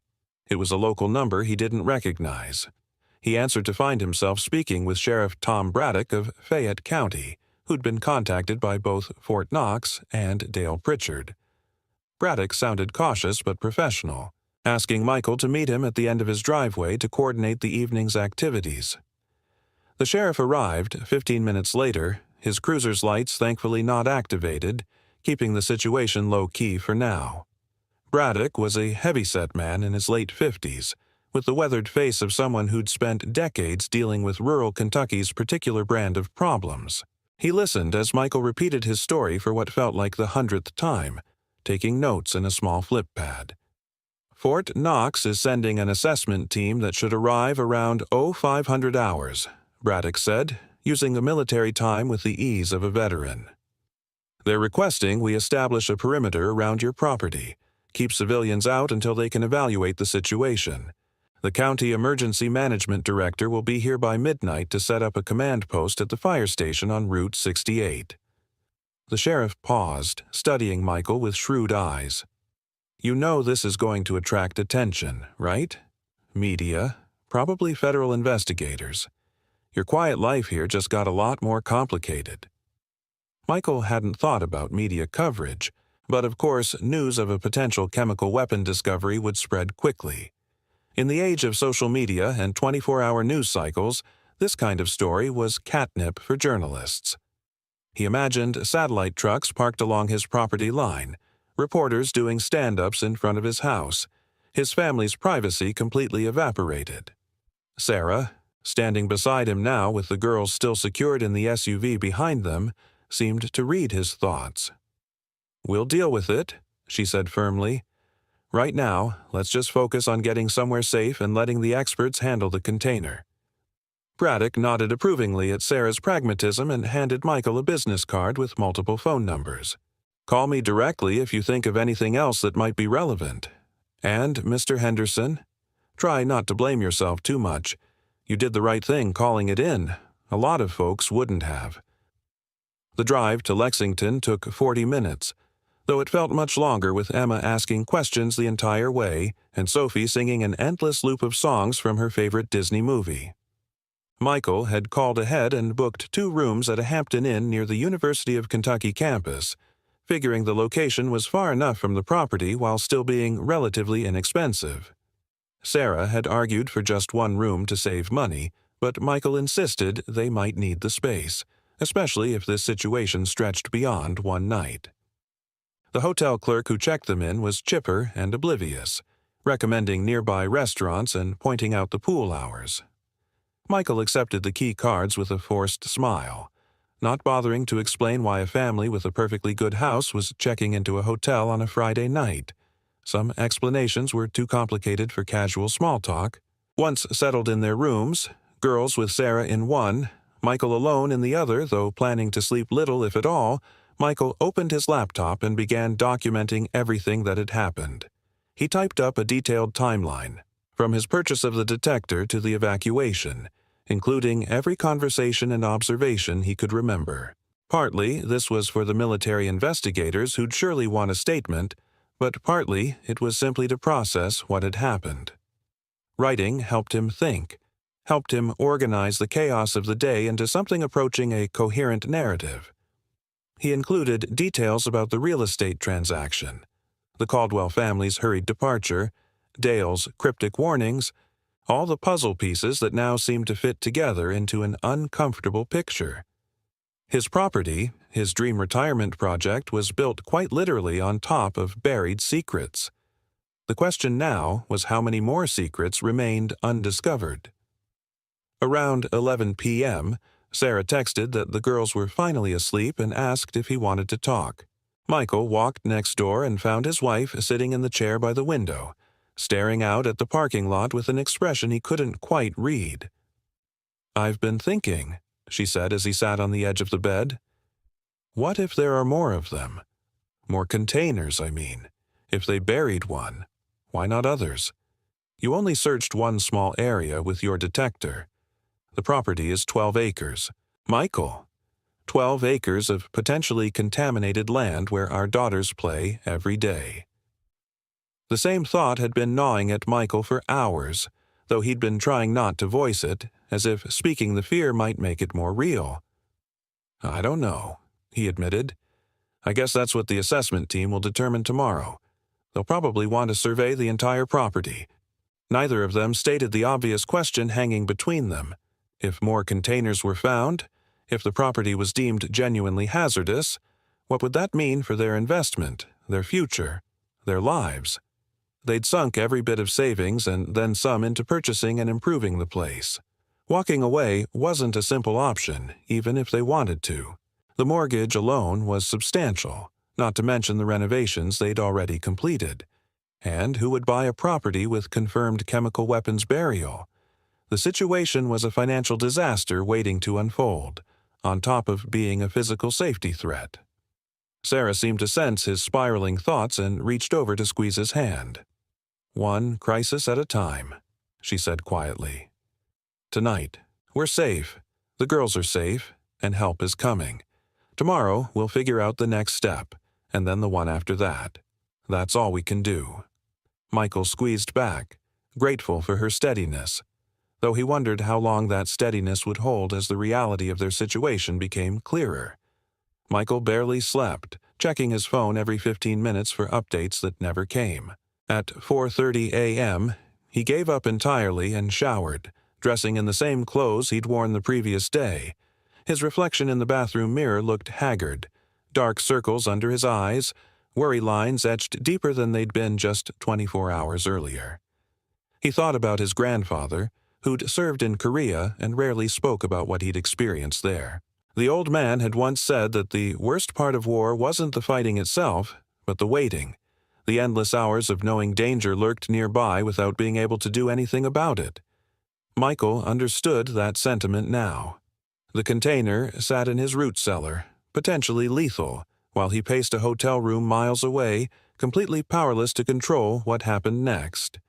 A: It was a local number he didn't recognize. He answered to find himself speaking with Sheriff Tom Braddock of Fayette County, who'd been contacted by both Fort Knox and Dale Pritchard. Braddock sounded cautious but professional, asking Michael to meet him at the end of his driveway to coordinate the evening's activities. The sheriff arrived 15 minutes later, his cruiser's lights thankfully not activated, keeping the situation low-key for now. Braddock was a heavy-set man in his late 50s, with the weathered face of someone who'd spent decades dealing with rural Kentucky's particular brand of problems. He listened as Michael repeated his story for what felt like the 100th time, taking notes in a small flip pad. Fort Knox is sending an assessment team that should arrive around 0500 hours, Braddock said, using the military time with the ease of a veteran. They're requesting we establish a perimeter around your property, keep civilians out until they can evaluate the situation. The county emergency management director will be here by midnight to set up a command post at the fire station on Route 68. The sheriff paused, studying Michael with shrewd eyes. You know this is going to attract attention, right? Media, probably federal investigators. Your quiet life here just got a lot more complicated. Michael hadn't thought about media coverage, but of course news of a potential chemical weapon discovery would spread quickly. In the age of social media and 24-hour news cycles, this kind of story was catnip for journalists. He imagined satellite trucks parked along his property line, reporters doing stand-ups in front of his house, his family's privacy completely evaporated. Sarah, standing beside him now with the girls still secured in the SUV behind them, seemed to read his thoughts. We'll deal with it, she said firmly. Right now, let's just focus on getting somewhere safe and letting the experts handle the container. Braddock nodded approvingly at Sarah's pragmatism and handed Michael a business card with multiple phone numbers. Call me directly if you think of anything else that might be relevant. And, Mr. Henderson, try not to blame yourself too much. You did the right thing calling it in. A lot of folks wouldn't have. The drive to Lexington took 40 minutes, though it felt much longer with Emma asking questions the entire way and Sophie singing an endless loop of songs from her favorite Disney movie. Michael had called ahead and booked 2 rooms at a Hampton Inn near the University of Kentucky campus, figuring the location was far enough from the property while still being relatively inexpensive. Sarah had argued for just 1 room to save money, but Michael insisted they might need the space, especially if this situation stretched beyond one night. The hotel clerk who checked them in was chipper and oblivious, recommending nearby restaurants and pointing out the pool hours. Michael accepted the key cards with a forced smile, not bothering to explain why a family with a perfectly good house was checking into a hotel on a Friday night. Some explanations were too complicated for casual small talk. Once settled in their rooms, girls with Sarah in one, Michael alone in the other, though planning to sleep little if at all, Michael opened his laptop and began documenting everything that had happened. He typed up a detailed timeline, from his purchase of the detector to the evacuation, including every conversation and observation he could remember. Partly, this was for the military investigators who'd surely want a statement, but partly it was simply to process what had happened. Writing helped him think, helped him organize the chaos of the day into something approaching a coherent narrative. He included details about the real estate transaction, the Caldwell family's hurried departure, Dale's cryptic warnings, all the puzzle pieces that now seemed to fit together into an uncomfortable picture. His property, his dream retirement project, was built quite literally on top of buried secrets. The question now was how many more secrets remained undiscovered. Around 11 p.m., Sarah texted that the girls were finally asleep and asked if he wanted to talk. Michael walked next door and found his wife sitting in the chair by the window, staring out at the parking lot with an expression he couldn't quite read. "I've been thinking," she said as he sat on the edge of the bed. "What if there are more of them? More containers, I mean. If they buried one, why not others? You only searched one small area with your detector. The property is 12 acres. Michael, 12 acres of potentially contaminated land where our daughters play every day. The same thought had been gnawing at Michael for hours, though he'd been trying not to voice it, as if speaking the fear might make it more real. "I don't know," he admitted. "I guess that's what the assessment team will determine tomorrow. They'll probably want to survey the entire property." Neither of them stated the obvious question hanging between them. If more containers were found, if the property was deemed genuinely hazardous, what would that mean for their investment, their future, their lives? They'd sunk every bit of savings and then some into purchasing and improving the place. Walking away wasn't a simple option, even if they wanted to. The mortgage alone was substantial, not to mention the renovations they'd already completed. And who would buy a property with confirmed chemical weapons burial? The situation was a financial disaster waiting to unfold, on top of being a physical safety threat. Sarah seemed to sense his spiraling thoughts and reached over to squeeze his hand. "One crisis at a time," she said quietly. "Tonight, we're safe, the girls are safe, and help is coming. Tomorrow, we'll figure out the next step, and then the one after that. That's all we can do." Michael squeezed back, grateful for her steadiness, though he wondered how long that steadiness would hold as the reality of their situation became clearer. Michael barely slept, checking his phone every 15 minutes for updates that never came. At 4:30 a.m., he gave up entirely and showered, dressing in the same clothes he'd worn the previous day. His reflection in the bathroom mirror looked haggard, dark circles under his eyes, worry lines etched deeper than they'd been just 24 hours earlier. He thought about his grandfather, who'd served in Korea and rarely spoke about what he'd experienced there. The old man had once said that the worst part of war wasn't the fighting itself, but the waiting, the endless hours of knowing danger lurked nearby without being able to do anything about it. Michael understood that sentiment now. The container sat in his root cellar, potentially lethal, while he paced a hotel room miles away, completely powerless to control what happened next.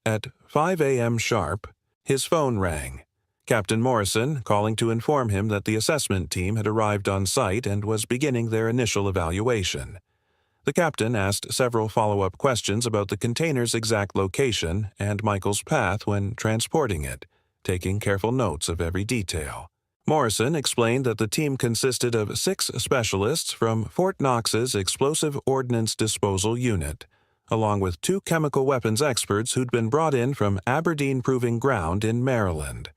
A: At 5 a.m. sharp, his phone rang. Captain Morrison calling to inform him that the assessment team had arrived on site and was beginning their initial evaluation. The captain asked several follow-up questions about the container's exact location and Michael's path when transporting it, taking careful notes of every detail. Morrison explained that the team consisted of 6 specialists from Fort Knox's Explosive Ordnance Disposal Unit, along with 2 chemical weapons experts who'd been brought in from Aberdeen Proving Ground in Maryland.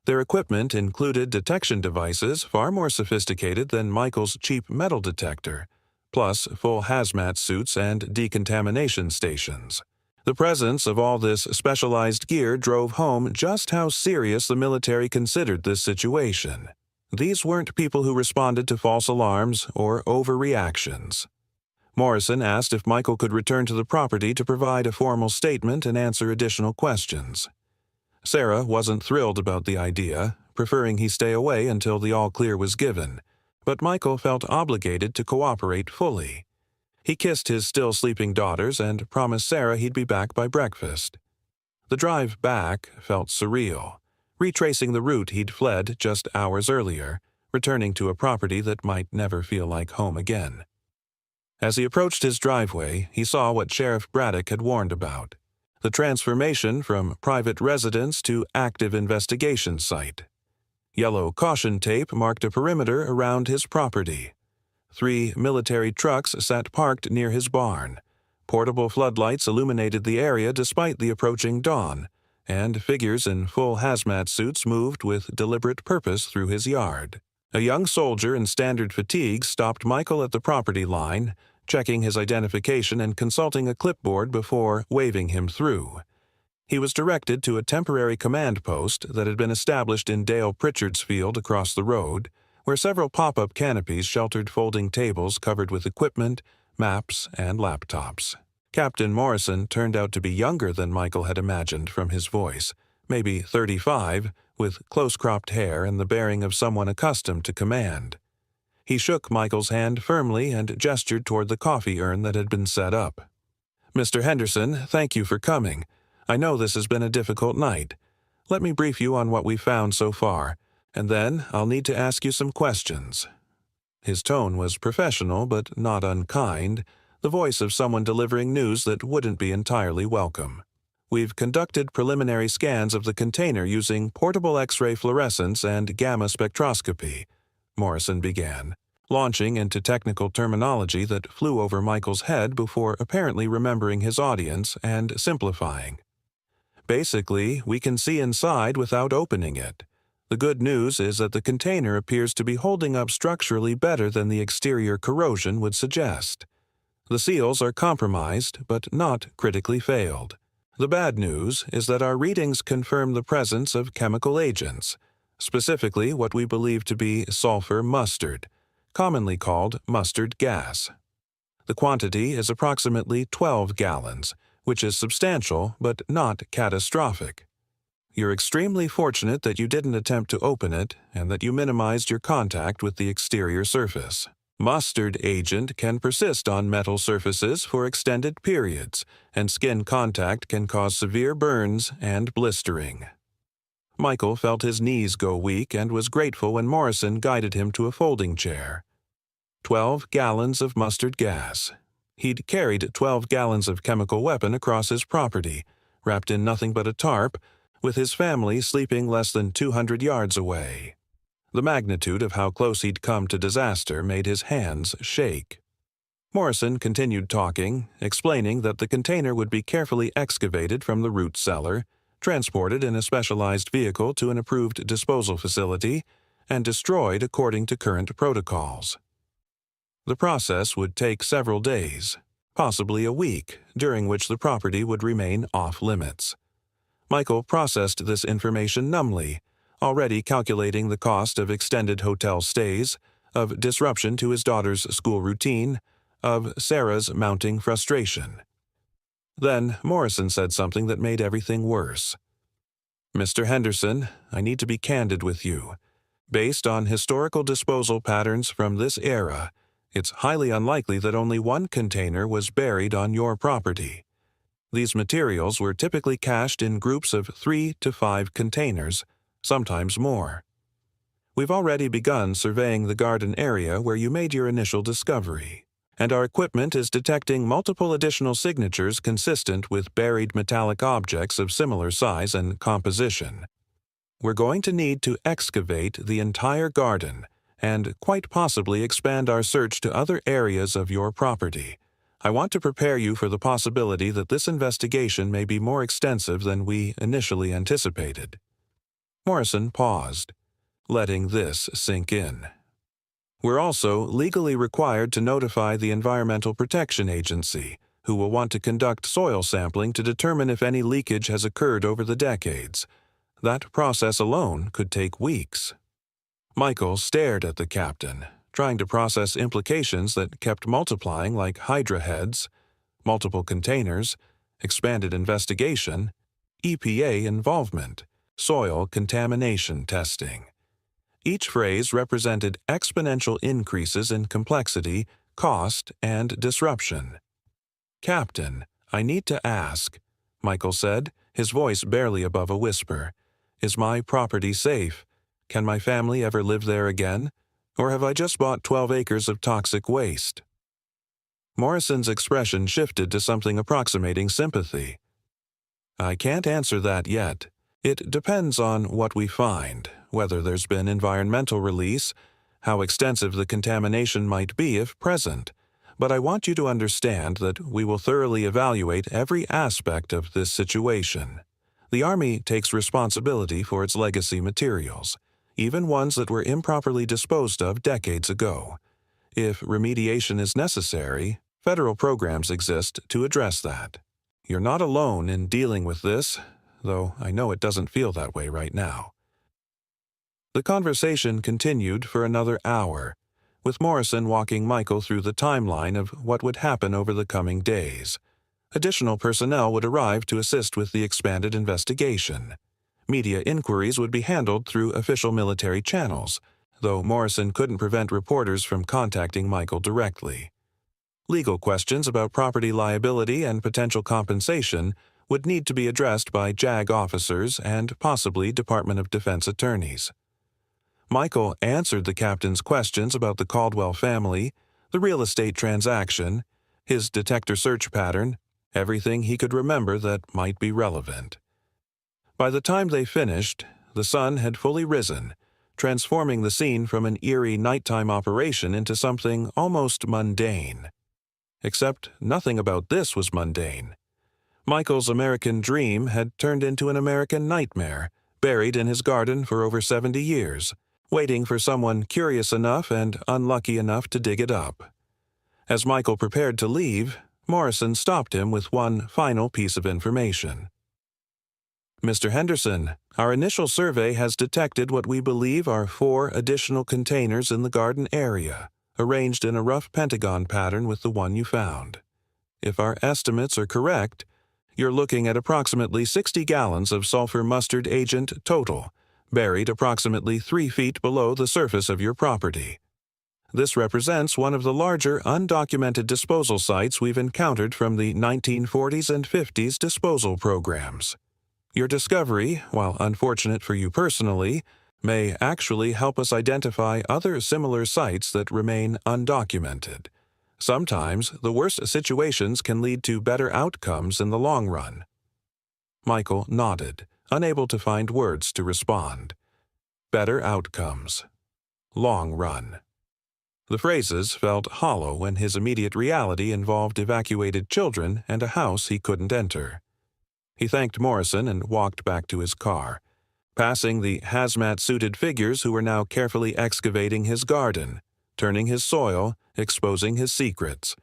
A: Their equipment included detection devices far more sophisticated than Michael's cheap metal detector, plus full hazmat suits and decontamination stations. The presence of all this specialized gear drove home just how serious the military considered this situation. These weren't people who responded to false alarms or overreactions. Morrison asked if Michael could return to the property to provide a formal statement and answer additional questions. Sarah wasn't thrilled about the idea, preferring he stay away until the all-clear was given, but Michael felt obligated to cooperate fully. He kissed his still-sleeping daughters and promised Sarah he'd be back by breakfast. The drive back felt surreal, retracing the route he'd fled just hours earlier, returning to a property that might never feel like home again. As he approached his driveway, he saw what Sheriff Braddock had warned about: the transformation from private residence to active investigation site. Yellow caution tape marked a perimeter around his property. 3 military trucks sat parked near his barn. Portable floodlights illuminated the area despite the approaching dawn, and figures in full hazmat suits moved with deliberate purpose through his yard. A young soldier in standard fatigues stopped Michael at the property line, checking his identification and consulting a clipboard before waving him through. He was directed to a temporary command post that had been established in Dale Pritchard's field across the road, where several pop-up canopies sheltered folding tables covered with equipment, maps, and laptops. Captain Morrison turned out to be younger than Michael had imagined from his voice, maybe 35, with close-cropped hair and the bearing of someone accustomed to command. He shook Michael's hand firmly and gestured toward the coffee urn that had been set up. "Mr. Henderson, thank you for coming. I know this has been a difficult night. Let me brief you on what we've found so far, and then I'll need to ask you some questions." His tone was professional but not unkind, the voice of someone delivering news that wouldn't be entirely welcome. "We've conducted preliminary scans of the container using portable X-ray fluorescence and gamma spectroscopy," Morrison began, launching into technical terminology that flew over Michael's head before apparently remembering his audience and simplifying. "Basically, we can see inside without opening it. The good news is that the container appears to be holding up structurally better than the exterior corrosion would suggest. The seals are compromised, but not critically failed. The bad news is that our readings confirm the presence of chemical agents, specifically what we believe to be sulfur mustard, commonly called mustard gas. The quantity is approximately 12 gallons, which is substantial but not catastrophic. You're extremely fortunate that you didn't attempt to open it and that you minimized your contact with the exterior surface. Mustard agent can persist on metal surfaces for extended periods, and skin contact can cause severe burns and blistering." Michael felt his knees go weak and was grateful when Morrison guided him to a folding chair. 12 gallons of mustard gas. He'd carried 12 gallons of chemical weapon across his property, wrapped in nothing but a tarp, with his family sleeping less than 200 yards away. The magnitude of how close he'd come to disaster made his hands shake. Morrison continued talking, explaining that the container would be carefully excavated from the root cellar, transported in a specialized vehicle to an approved disposal facility, and destroyed according to current protocols. The process would take several days, possibly a week, during which the property would remain off-limits. Michael processed this information numbly, already calculating the cost of extended hotel stays, of disruption to his daughter's school routine, of Sarah's mounting frustration. Then Morrison said something that made everything worse. "Mr. Henderson, I need to be candid with you. Based on historical disposal patterns from this era, it's highly unlikely that only one container was buried on your property. These materials were typically cached in groups of 3 to 5 containers, sometimes more. We've already begun surveying the garden area where you made your initial discovery, and our equipment is detecting multiple additional signatures consistent with buried metallic objects of similar size and composition. We're going to need to excavate the entire garden and quite possibly expand our search to other areas of your property. I want to prepare you for the possibility that this investigation may be more extensive than we initially anticipated." Morrison paused, letting this sink in. "We're also legally required to notify the Environmental Protection Agency, who will want to conduct soil sampling to determine if any leakage has occurred over the decades. That process alone could take weeks." Michael stared at the captain, trying to process implications that kept multiplying like hydra heads: multiple containers, expanded investigation, EPA involvement, soil contamination testing. Each phrase represented exponential increases in complexity, cost, and disruption. "Captain, I need to ask," Michael said, his voice barely above a whisper. "Is my property safe? Can my family ever live there again? Or have I just bought 12 acres of toxic waste?" Morrison's expression shifted to something approximating sympathy. "I can't answer that yet. It depends on what we find, whether there's been environmental release, how extensive the contamination might be if present. But I want you to understand that we will thoroughly evaluate every aspect of this situation. The Army takes responsibility for its legacy materials, even ones that were improperly disposed of decades ago. If remediation is necessary, federal programs exist to address that. You're not alone in dealing with this, though I know it doesn't feel that way right now." The conversation continued for another hour, with Morrison walking Michael through the timeline of what would happen over the coming days. Additional personnel would arrive to assist with the expanded investigation. Media inquiries would be handled through official military channels, though Morrison couldn't prevent reporters from contacting Michael directly. Legal questions about property liability and potential compensation would need to be addressed by JAG officers and possibly Department of Defense attorneys. Michael answered the captain's questions about the Caldwell family, the real estate transaction, his detector search pattern, everything he could remember that might be relevant. By the time they finished, the sun had fully risen, transforming the scene from an eerie nighttime operation into something almost mundane. Except nothing about this was mundane. Michael's American dream had turned into an American nightmare, buried in his garden for over 70 years, waiting for someone curious enough and unlucky enough to dig it up. As Michael prepared to leave, Morrison stopped him with one final piece of information. "Mr. Henderson, our initial survey has detected what we believe are 4 additional containers in the garden area, arranged in a rough pentagon pattern with the one you found. If our estimates are correct, you're looking at approximately 60 gallons of sulfur mustard agent total, buried approximately 3 feet below the surface of your property. This represents one of the larger undocumented disposal sites we've encountered from the 1940s and 50s disposal programs. Your discovery, while unfortunate for you personally, may actually help us identify other similar sites that remain undocumented. Sometimes, the worst situations can lead to better outcomes in the long run." Michael nodded, unable to find words to respond. Better outcomes. Long run. The phrases felt hollow when his immediate reality involved evacuated children and a house he couldn't enter. He thanked Morrison and walked back to his car, passing the hazmat-suited figures who were now carefully excavating his garden, turning his soil, exposing his secrets.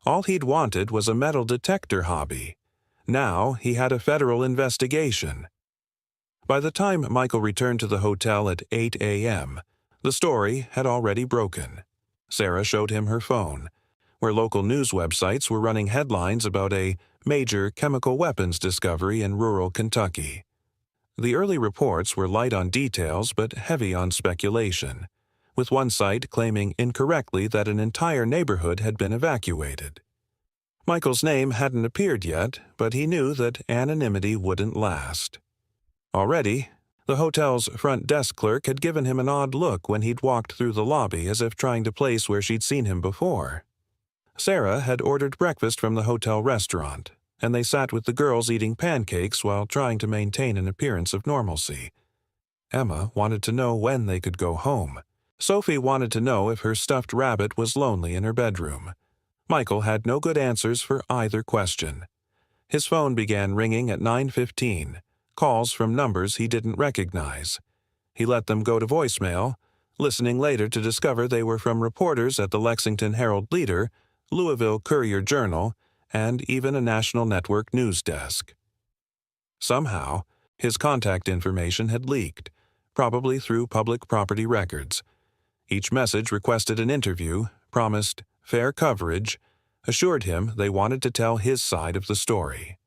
A: All he'd wanted was a metal detector hobby. Now he had a federal investigation. By the time Michael returned to the hotel at 8 a.m., the story had already broken. Sarah showed him her phone, where local news websites were running headlines about a major chemical weapons discovery in rural Kentucky. The early reports were light on details but heavy on speculation, with one site claiming incorrectly that an entire neighborhood had been evacuated. Michael's name hadn't appeared yet, but he knew that anonymity wouldn't last. Already, the hotel's front desk clerk had given him an odd look when he'd walked through the lobby as if trying to place where she'd seen him before. Sarah had ordered breakfast from the hotel restaurant, and they sat with the girls eating pancakes while trying to maintain an appearance of normalcy. Emma wanted to know when they could go home. Sophie wanted to know if her stuffed rabbit was lonely in her bedroom. Michael had no good answers for either question. His phone began ringing at 9:15. Calls from numbers he didn't recognize. He let them go to voicemail, listening later to discover they were from reporters at the Lexington Herald-Leader, Louisville Courier-Journal, and even a national network news desk. Somehow, his contact information had leaked, probably through public property records. Each message requested an interview, promised fair coverage, assured him they wanted to tell his side of the story.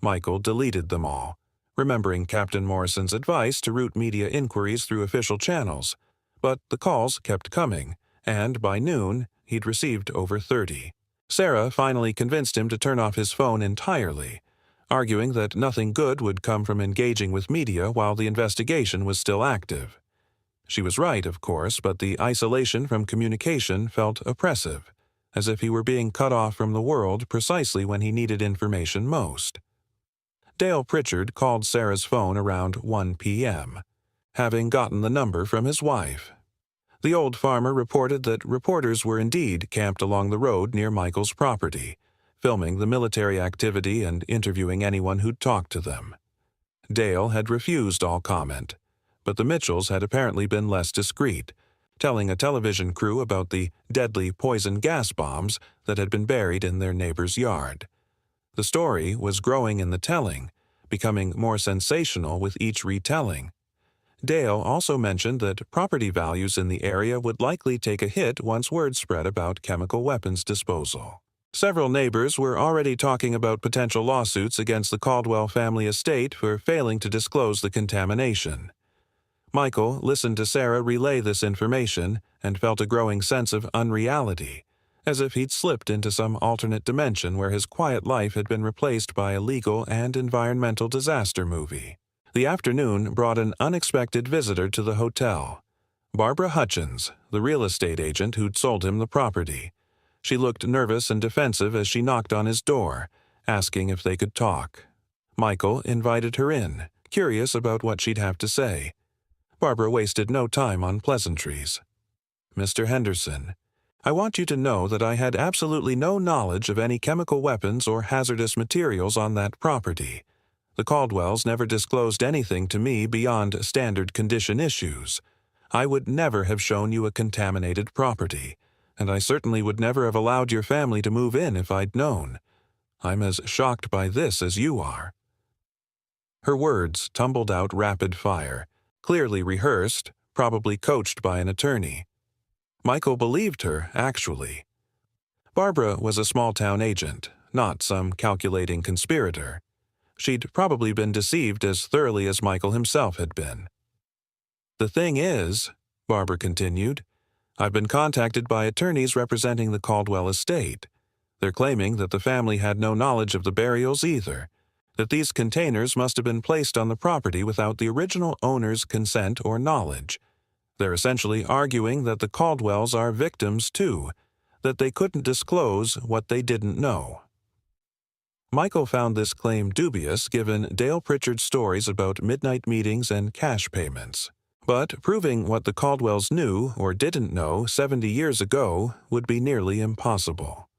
A: Michael deleted them all, remembering Captain Morrison's advice to route media inquiries through official channels, but the calls kept coming, and by noon, he'd received over 30. Sarah finally convinced him to turn off his phone entirely, arguing that nothing good would come from engaging with media while the investigation was still active. She was right, of course, but the isolation from communication felt oppressive, as if he were being cut off from the world precisely when he needed information most. Dale Pritchard called Sarah's phone around 1 p.m., having gotten the number from his wife. The old farmer reported that reporters were indeed camped along the road near Michael's property, filming the military activity and interviewing anyone who'd talked to them. Dale had refused all comment, but the Mitchells had apparently been less discreet, telling a television crew about the deadly poison gas bombs that had been buried in their neighbor's yard. The story was growing in the telling, becoming more sensational with each retelling. Dale also mentioned that property values in the area would likely take a hit once word spread about chemical weapons disposal. Several neighbors were already talking about potential lawsuits against the Caldwell family estate for failing to disclose the contamination. Michael listened to Sarah relay this information and felt a growing sense of unreality, as if he'd slipped into some alternate dimension where his quiet life had been replaced by a legal and environmental disaster movie. The afternoon brought an unexpected visitor to the hotel. Barbara Hutchins, the real estate agent who'd sold him the property. She looked nervous and defensive as she knocked on his door, asking if they could talk. Michael invited her in, curious about what she'd have to say. Barbara wasted no time on pleasantries. "Mr. Henderson, I want you to know that I had absolutely no knowledge of any chemical weapons or hazardous materials on that property. The Caldwells never disclosed anything to me beyond standard condition issues. I would never have shown you a contaminated property, and I certainly would never have allowed your family to move in if I'd known. I'm as shocked by this as you are." Her words tumbled out rapid fire, clearly rehearsed, probably coached by an attorney. Michael believed her, actually. Barbara was a small-town agent, not some calculating conspirator. She'd probably been deceived as thoroughly as Michael himself had been. "The thing is," Barbara continued, "I've been contacted by attorneys representing the Caldwell estate. They're claiming that the family had no knowledge of the burials either, that these containers must have been placed on the property without the original owner's consent or knowledge. They're essentially arguing that the Caldwells are victims too, that they couldn't disclose what they didn't know." Michael found this claim dubious given Dale Pritchard's stories about midnight meetings and cash payments. But proving what the Caldwells knew or didn't know 70 years ago would be nearly impossible.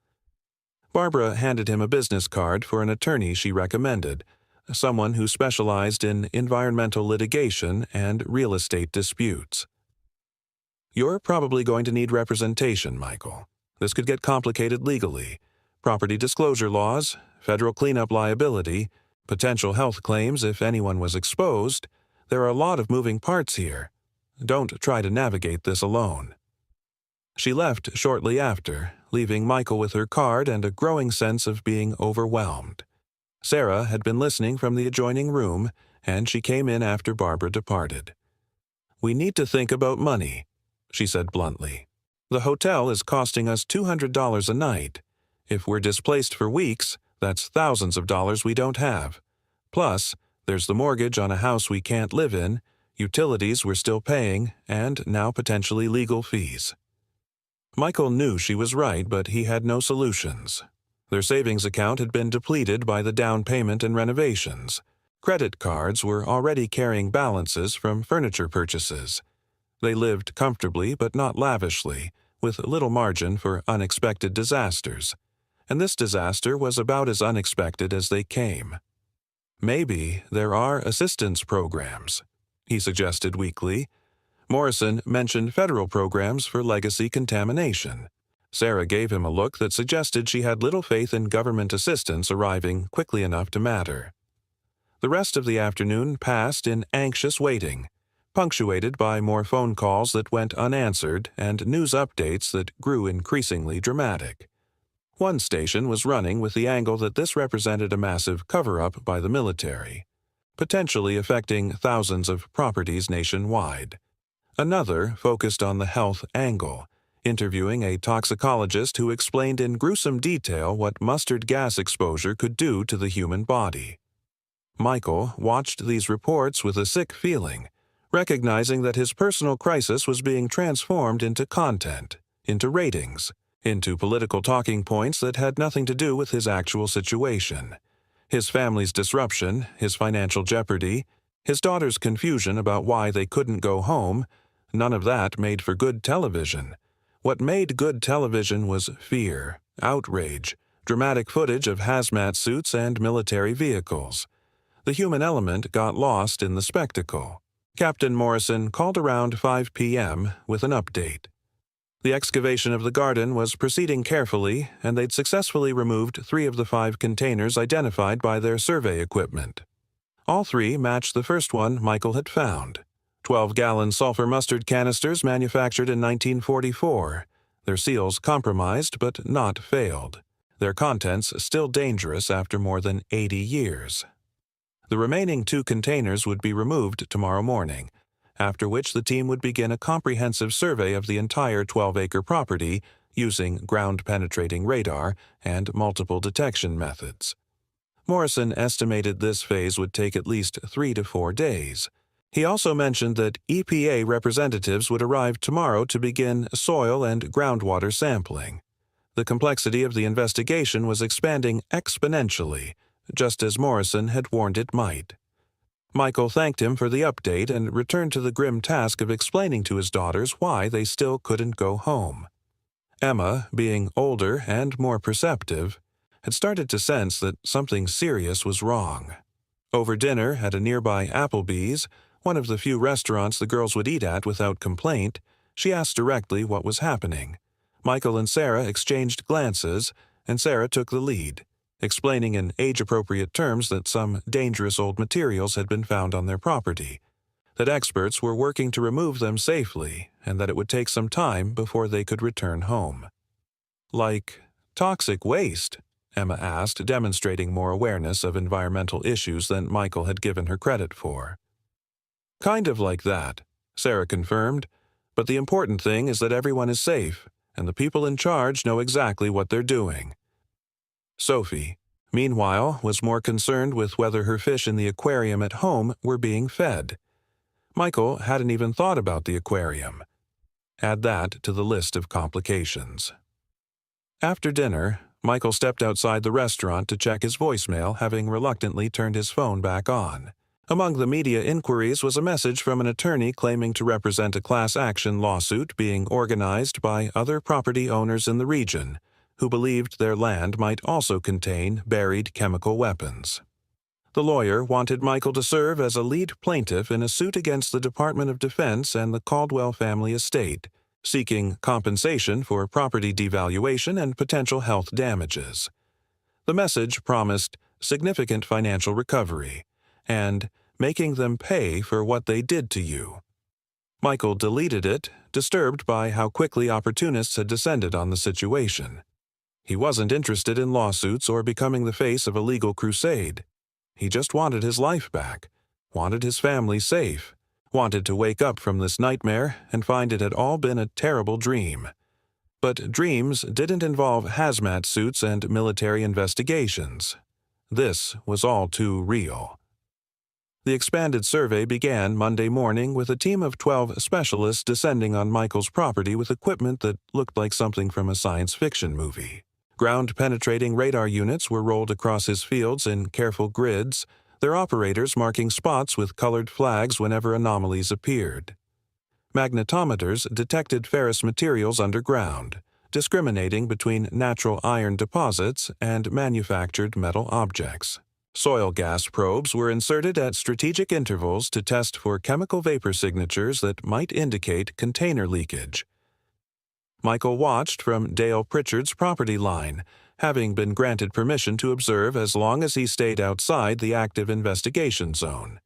A: Barbara handed him a business card for an attorney she recommended, someone who specialized in environmental litigation and real estate disputes. "You're probably going to need representation, Michael. This could get complicated legally. Property disclosure laws, federal cleanup liability, potential health claims if anyone was exposed. There are a lot of moving parts here. Don't try to navigate this alone." She left shortly after, leaving Michael with her card and a growing sense of being overwhelmed. Sarah had been listening from the adjoining room, and she came in after Barbara departed. "We need to think about money," she said bluntly. "The hotel is costing us $200 a night. If we're displaced for weeks, that's thousands of dollars we don't have. Plus, there's the mortgage on a house we can't live in, utilities we're still paying, and now potentially legal fees." Michael knew she was right, but he had no solutions. Their savings account had been depleted by the down payment and renovations. Credit cards were already carrying balances from furniture purchases. They lived comfortably but not lavishly, with little margin for unexpected disasters. And this disaster was about as unexpected as they came. "Maybe there are assistance programs," he suggested weakly. Morrison mentioned federal programs for legacy contamination. Sarah gave him a look that suggested she had little faith in government assistance arriving quickly enough to matter. The rest of the afternoon passed in anxious waiting, punctuated by more phone calls that went unanswered and news updates that grew increasingly dramatic. One station was running with the angle that this represented a massive cover-up by the military, potentially affecting thousands of properties nationwide. Another focused on the health angle, interviewing a toxicologist who explained in gruesome detail what mustard gas exposure could do to the human body. Michael watched these reports with a sick feeling, recognizing that his personal crisis was being transformed into content, into ratings, into political talking points that had nothing to do with his actual situation. His family's disruption, his financial jeopardy, his daughter's confusion about why they couldn't go home, none of that made for good television. What made good television was fear, outrage, dramatic footage of hazmat suits and military vehicles. The human element got lost in the spectacle. Captain Morrison called around 5 p.m. with an update. The excavation of the garden was proceeding carefully, and they'd successfully removed 3 of the 5 containers identified by their survey equipment. All 3 matched the first one Michael had found. 12-gallon sulfur mustard canisters manufactured in 1944. Their seals compromised but not failed. Their contents still dangerous after more than 80 years. The remaining 2 containers would be removed tomorrow morning, after which the team would begin a comprehensive survey of the entire 12-acre property using ground-penetrating radar and multiple detection methods. Morrison estimated this phase would take at least 3 to 4 days. He also mentioned that EPA representatives would arrive tomorrow to begin soil and groundwater sampling. The complexity of the investigation was expanding exponentially, just as Morrison had warned it might. Michael thanked him for the update and returned to the grim task of explaining to his daughters why they still couldn't go home. Emma, being older and more perceptive, had started to sense that something serious was wrong. Over dinner at a nearby Applebee's, one of the few restaurants the girls would eat at without complaint, she asked directly what was happening. Michael and Sarah exchanged glances, and Sarah took the lead, explaining in age-appropriate terms that some dangerous old materials had been found on their property, that experts were working to remove them safely, and that it would take some time before they could return home. Like toxic waste? Emma asked, demonstrating more awareness of environmental issues than Michael had given her credit for. Kind of like that, Sarah confirmed, but the important thing is that everyone is safe, and the people in charge know exactly what they're doing. Sophie, meanwhile, was more concerned with whether her fish in the aquarium at home were being fed. Michael hadn't even thought about the aquarium. Add that to the list of complications. After dinner, Michael stepped outside the restaurant to check his voicemail, having reluctantly turned his phone back on. Among the media inquiries was a message from an attorney claiming to represent a class action lawsuit being organized by other property owners in the region, who believed their land might also contain buried chemical weapons. The lawyer wanted Michael to serve as a lead plaintiff in a suit against the Department of Defense and the Caldwell family estate, seeking compensation for property devaluation and potential health damages. The message promised significant financial recovery and making them pay for what they did to you. Michael deleted it, disturbed by how quickly opportunists had descended on the situation. He wasn't interested in lawsuits or becoming the face of a legal crusade. He just wanted his life back, wanted his family safe, wanted to wake up from this nightmare and find it had all been a terrible dream. But dreams didn't involve hazmat suits and military investigations. This was all too real. The expanded survey began Monday morning with a team of 12 specialists descending on Michael's property with equipment that looked like something from a science fiction movie. Ground-penetrating radar units were rolled across his fields in careful grids, their operators marking spots with colored flags whenever anomalies appeared. Magnetometers detected ferrous materials underground, discriminating between natural iron deposits and manufactured metal objects. Soil gas probes were inserted at strategic intervals to test for chemical vapor signatures that might indicate container leakage. Michael watched from Dale Pritchard's property line, having been granted permission to observe as long as he stayed outside the active investigation zone.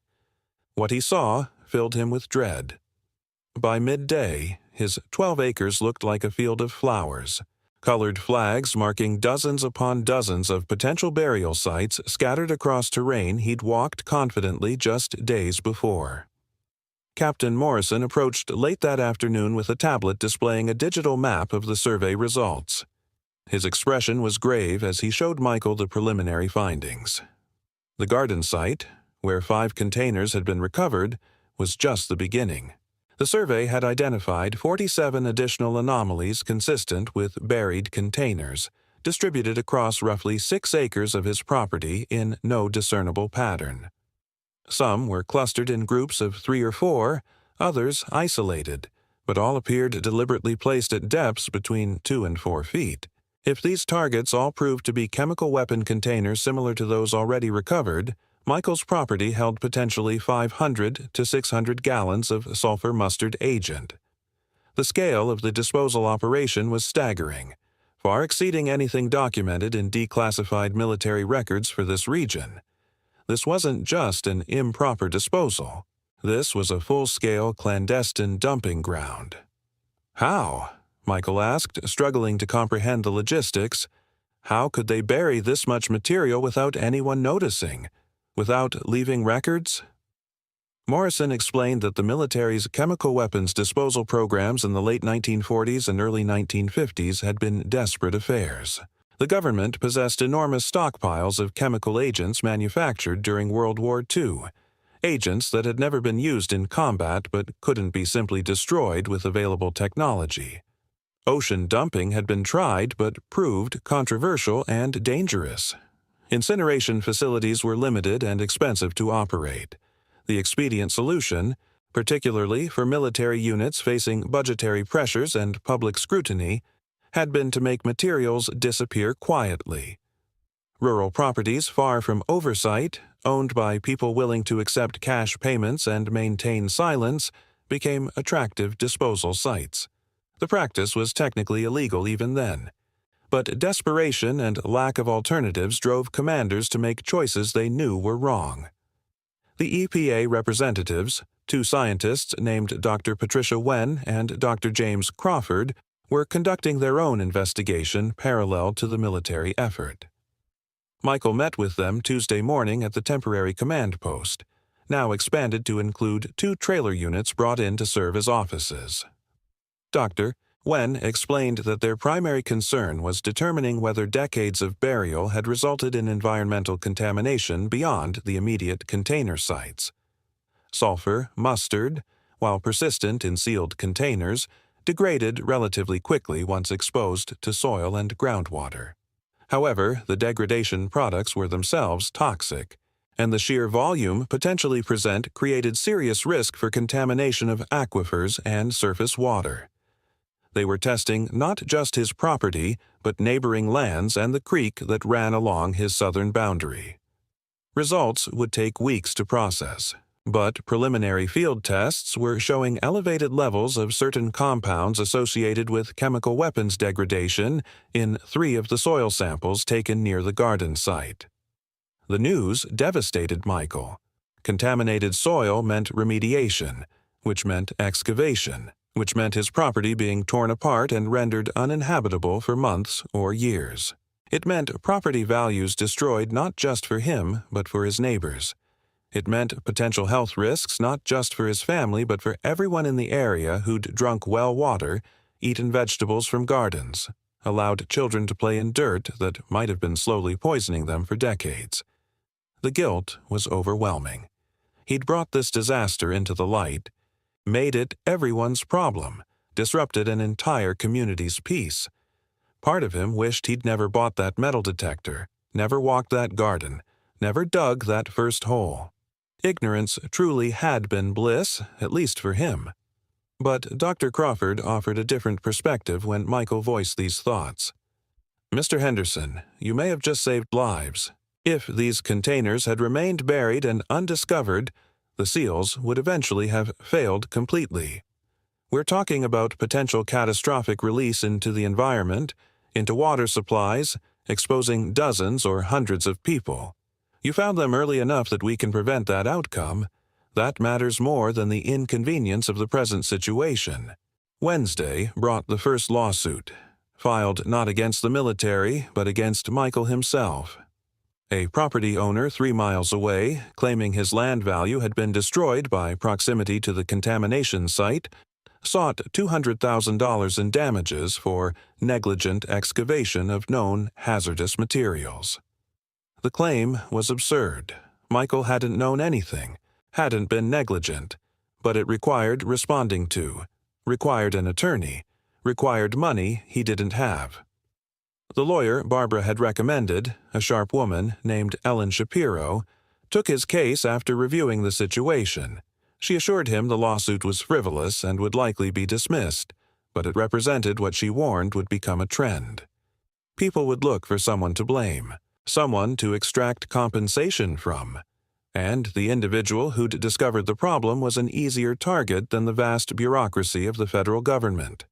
A: What he saw filled him with dread. By midday, his 12 acres looked like a field of flowers. Colored flags marking dozens upon dozens of potential burial sites scattered across terrain he'd walked confidently just days before. Captain Morrison approached late that afternoon with a tablet displaying a digital map of the survey results. His expression was grave as he showed Michael the preliminary findings. The garden site, where 5 containers had been recovered, was just the beginning. The survey had identified 47 additional anomalies consistent with buried containers, distributed across roughly 6 acres of his property in no discernible pattern. Some were clustered in groups of 3 or 4, others isolated, but all appeared deliberately placed at depths between 2 and 4 feet. If these targets all proved to be chemical weapon containers similar to those already recovered, Michael's property held potentially 500 to 600 gallons of sulfur mustard agent. The scale of the disposal operation was staggering, far exceeding anything documented in declassified military records for this region. This wasn't just an improper disposal. This was a full-scale clandestine dumping ground. How? Michael asked, struggling to comprehend the logistics. How could they bury this much material without anyone noticing? Without leaving records? Morrison explained that the military's chemical weapons disposal programs in the late 1940s and early 1950s had been desperate affairs. The government possessed enormous stockpiles of chemical agents manufactured during World War II, agents that had never been used in combat but couldn't be simply destroyed with available technology. Ocean dumping had been tried but proved controversial and dangerous. Incineration facilities were limited and expensive to operate. The expedient solution, particularly for military units facing budgetary pressures and public scrutiny, had been to make materials disappear quietly. Rural properties far from oversight, owned by people willing to accept cash payments and maintain silence, became attractive disposal sites. The practice was technically illegal even then, but desperation and lack of alternatives drove commanders to make choices they knew were wrong. The EPA representatives, two scientists named Dr. Patricia Wen and Dr. James Crawford, were conducting their own investigation parallel to the military effort. Michael met with them Tuesday morning at the temporary command post, now expanded to include 2 trailer units brought in to serve as offices. Dr. Wen explained that their primary concern was determining whether decades of burial had resulted in environmental contamination beyond the immediate container sites. Sulfur, mustard, while persistent in sealed containers, degraded relatively quickly once exposed to soil and groundwater. However, the degradation products were themselves toxic, and the sheer volume potentially present created serious risk for contamination of aquifers and surface water. They were testing not just his property, but neighboring lands and the creek that ran along his southern boundary. Results would take weeks to process, but preliminary field tests were showing elevated levels of certain compounds associated with chemical weapons degradation in 3 of the soil samples taken near the garden site. The news devastated Michael. Contaminated soil meant remediation, which meant excavation, which meant his property being torn apart and rendered uninhabitable for months or years. It meant property values destroyed not just for him, but for his neighbors. It meant potential health risks not just for his family, but for everyone in the area who'd drunk well water, eaten vegetables from gardens, allowed children to play in dirt that might have been slowly poisoning them for decades. The guilt was overwhelming. He'd brought this disaster into the light, made it everyone's problem, disrupted an entire community's peace. Part of him wished he'd never bought that metal detector, never walked that garden, never dug that first hole. Ignorance truly had been bliss, at least for him. But Dr. Crawford offered a different perspective when Michael voiced these thoughts. "Mr. Henderson, you may have just saved lives. If these containers had remained buried and undiscovered, the seals would eventually have failed completely. We're talking about potential catastrophic release into the environment, into water supplies, exposing dozens or hundreds of people. You found them early enough that we can prevent that outcome. That matters more than the inconvenience of the present situation." Wednesday brought the first lawsuit, filed not against the military, but against Michael himself. A property owner 3 miles away, claiming his land value had been destroyed by proximity to the contamination site, sought $200,000 in damages for negligent excavation of known hazardous materials. The claim was absurd. Michael hadn't known anything, hadn't been negligent, but it required responding to, required an attorney, required money he didn't have. The lawyer Barbara had recommended, a sharp woman named Ellen Shapiro, took his case after reviewing the situation. She assured him the lawsuit was frivolous and would likely be dismissed, but it represented what she warned would become a trend. People would look for someone to blame, someone to extract compensation from, and the individual who'd discovered the problem was an easier target than the vast bureaucracy of the federal government.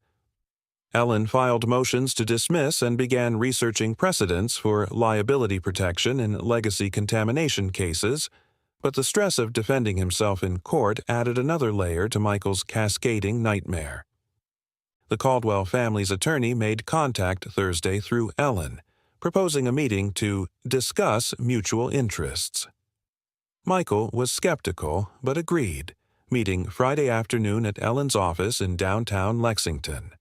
A: Ellen filed motions to dismiss and began researching precedents for liability protection in legacy contamination cases, but the stress of defending himself in court added another layer to Michael's cascading nightmare. The Caldwell family's attorney made contact Thursday through Ellen, proposing a meeting to discuss mutual interests. Michael was skeptical, but agreed, meeting Friday afternoon at Ellen's office in downtown Lexington.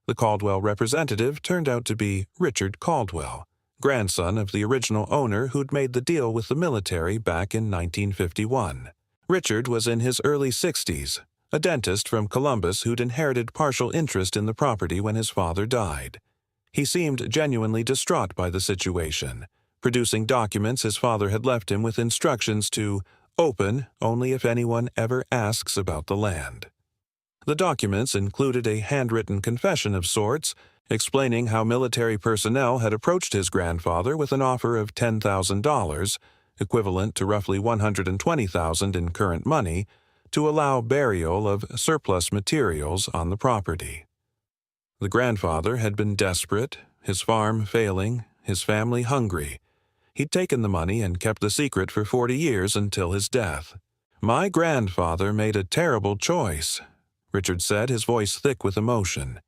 A: The Caldwell representative turned out to be Richard Caldwell, grandson of the original owner who'd made the deal with the military back in 1951. Richard was in his early 60s, a dentist from Columbus who'd inherited partial interest in the property when his father died. He seemed genuinely distraught by the situation, producing documents his father had left him with instructions to open only if anyone ever asks about the land. The documents included a handwritten confession of sorts, explaining how military personnel had approached his grandfather with an offer of $10,000, equivalent to roughly $120,000 in current money, to allow burial of surplus materials on the property. The grandfather had been desperate, his farm failing, his family hungry. He'd taken the money and kept the secret for 40 years until his death. "My grandfather made a terrible choice," Richard said, his voice thick with emotion.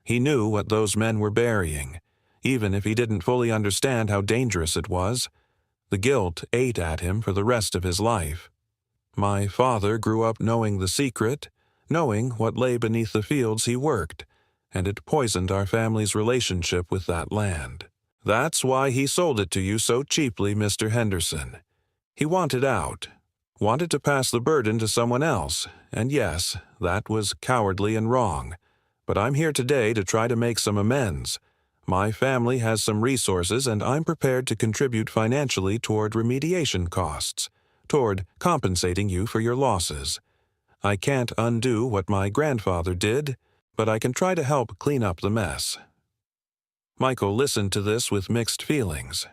A: "He knew what those men were burying, even if he didn't fully understand how dangerous it was. The guilt ate at him for the rest of his life. My father grew up knowing the secret, knowing what lay beneath the fields he worked, and it poisoned our family's relationship with that land. That's why he sold it to you so cheaply, Mr. Henderson. He wanted out, wanted to pass the burden to someone else, and yes, that was cowardly and wrong. But I'm here today to try to make some amends. My family has some resources, and I'm prepared to contribute financially toward remediation costs, toward compensating you for your losses. I can't undo what my grandfather did, but I can try to help clean up the mess." Michael listened to this with mixed feelings: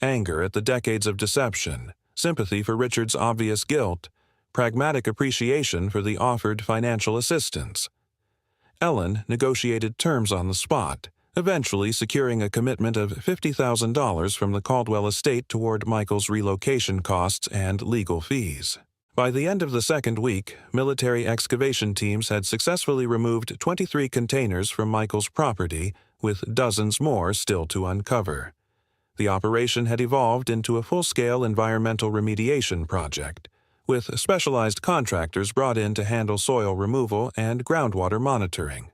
A: anger at the decades of deception, sympathy for Richard's obvious guilt, pragmatic appreciation for the offered financial assistance. Ellen negotiated terms on the spot, eventually securing a commitment of $50,000 from the Caldwell estate toward Michael's relocation costs and legal fees. By the end of the second week, military excavation teams had successfully removed 23 containers from Michael's property, with dozens more still to uncover. The operation had evolved into a full-scale environmental remediation project, with specialized contractors brought in to handle soil removal and groundwater monitoring.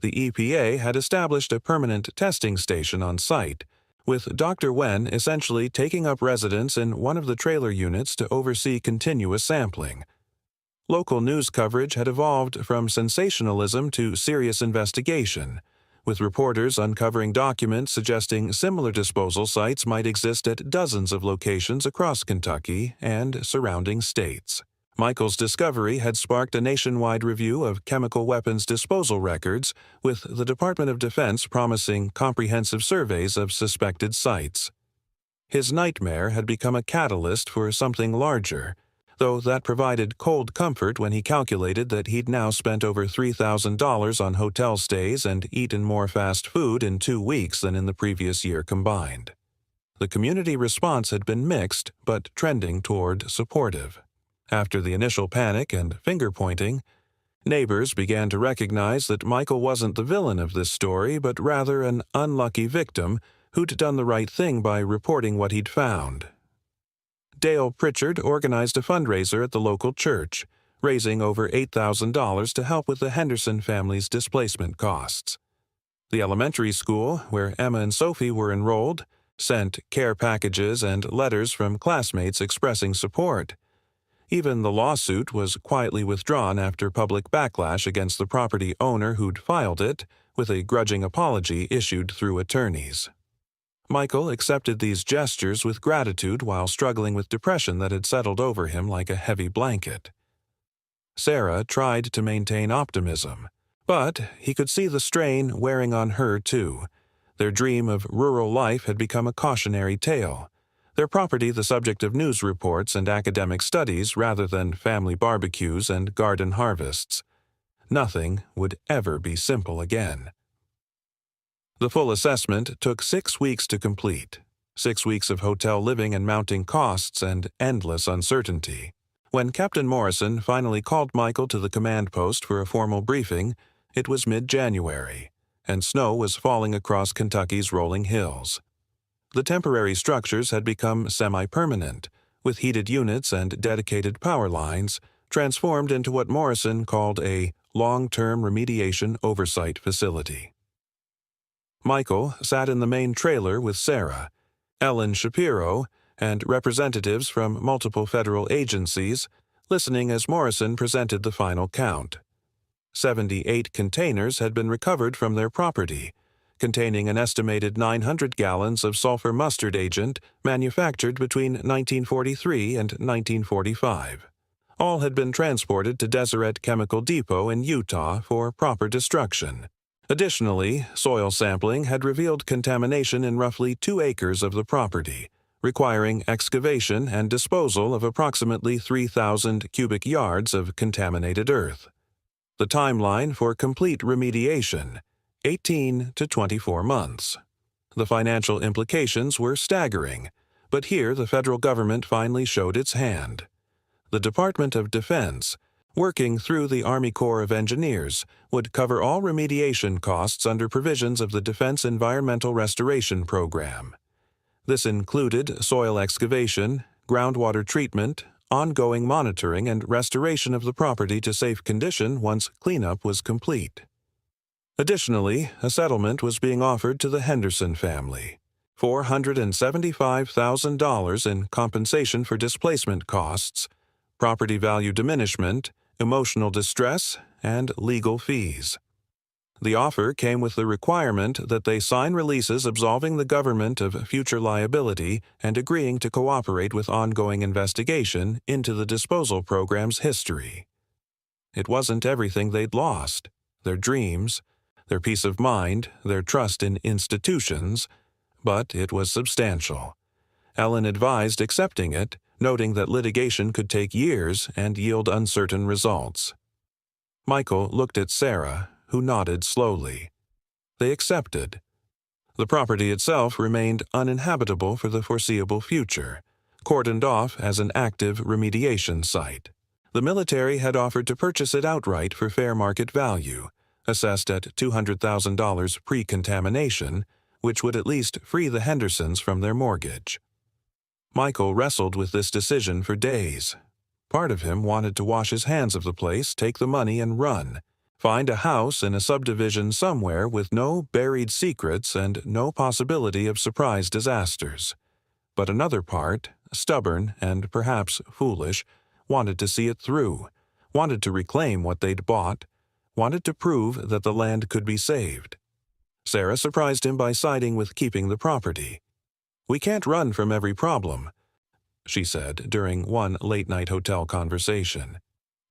A: The EPA had established a permanent testing station on site, with Dr. Wen essentially taking up residence in one of the trailer units to oversee continuous sampling. Local news coverage had evolved from sensationalism to serious investigation, with reporters uncovering documents suggesting similar disposal sites might exist at dozens of locations across Kentucky and surrounding states. Michael's discovery had sparked a nationwide review of chemical weapons disposal records, with the Department of Defense promising comprehensive surveys of suspected sites. His nightmare had become a catalyst for something larger, though that provided cold comfort when he calculated that he'd now spent over $3,000 on hotel stays and eaten more fast food in 2 weeks than in the previous year combined. The community response had been mixed, but trending toward supportive. After the initial panic and finger-pointing, neighbors began to recognize that Michael wasn't the villain of this story, but rather an unlucky victim who'd done the right thing by reporting what he'd found. Dale Pritchard organized a fundraiser at the local church, raising over $8,000 to help with the Henderson family's displacement costs. The elementary school, where Emma and Sophie were enrolled, sent care packages and letters from classmates expressing support. Even the lawsuit was quietly withdrawn after public backlash against the property owner who'd filed it, with a grudging apology issued through attorneys. Michael accepted these gestures with gratitude while struggling with depression that had settled over him like a heavy blanket. Sarah tried to maintain optimism, but he could see the strain wearing on her too. Their dream of rural life had become a cautionary tale, their property the subject of news reports and academic studies rather than family barbecues and garden harvests. Nothing would ever be simple again. The full assessment took 6 weeks to complete, 6 weeks of hotel living and mounting costs and endless uncertainty. When Captain Morrison finally called Michael to the command post for a formal briefing, it was mid-January, and snow was falling across Kentucky's rolling hills. The temporary structures had become semi-permanent, with heated units and dedicated power lines, transformed into what Morrison called a long-term remediation oversight facility. Michael sat in the main trailer with Sarah, Ellen Shapiro, and representatives from multiple federal agencies, listening as Morrison presented the final count. 78 containers had been recovered from their property, containing an estimated 900 gallons of sulfur mustard agent manufactured between 1943 and 1945. All had been transported to Deseret Chemical Depot in Utah for proper destruction. Additionally, soil sampling had revealed contamination in roughly 2 acres of the property, requiring excavation and disposal of approximately 3,000 cubic yards of contaminated earth. The timeline for complete remediation, 18 to 24 months. The financial implications were staggering, but here the federal government finally showed its hand. The Department of Defense, working through the Army Corps of Engineers, would cover all remediation costs under provisions of the Defense Environmental Restoration Program. This included soil excavation, groundwater treatment, ongoing monitoring and restoration of the property to safe condition once cleanup was complete. Additionally, a settlement was being offered to the Henderson family, $475,000 in compensation for displacement costs, property value diminishment, emotional distress, and legal fees. The offer came with the requirement that they sign releases absolving the government of future liability and agreeing to cooperate with ongoing investigation into the disposal program's history. It wasn't everything they'd lost: their dreams, their peace of mind, their trust in institutions, but it was substantial. Ellen advised accepting it, noting that litigation could take years and yield uncertain results. Michael looked at Sarah, who nodded slowly. They accepted. The property itself remained uninhabitable for the foreseeable future, cordoned off as an active remediation site. The military had offered to purchase it outright for fair market value, assessed at $200,000 pre-contamination, which would at least free the Hendersons from their mortgage. Michael wrestled with this decision for days. Part of him wanted to wash his hands of the place, take the money, and run. Find a house in a subdivision somewhere with no buried secrets and no possibility of surprise disasters. But another part, stubborn and perhaps foolish, wanted to see it through, wanted to reclaim what they'd bought, wanted to prove that the land could be saved. Sarah surprised him by siding with keeping the property. "We can't run from every problem," she said during one late-night hotel conversation.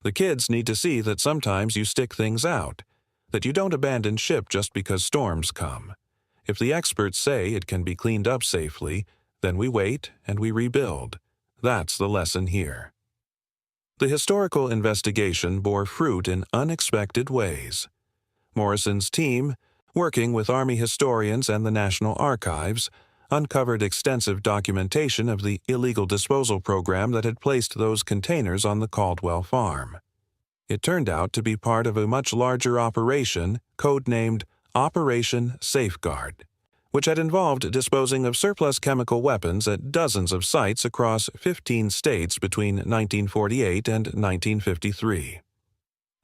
A: "The kids need to see that sometimes you stick things out, that you don't abandon ship just because storms come. If the experts say it can be cleaned up safely, then we wait and we rebuild. That's the lesson here." The historical investigation bore fruit in unexpected ways. Morrison's team, working with Army historians and the National Archives, uncovered extensive documentation of the illegal disposal program that had placed those containers on the Caldwell farm. It turned out to be part of a much larger operation, codenamed Operation Safeguard, which had involved disposing of surplus chemical weapons at dozens of sites across 15 states between 1948 and 1953.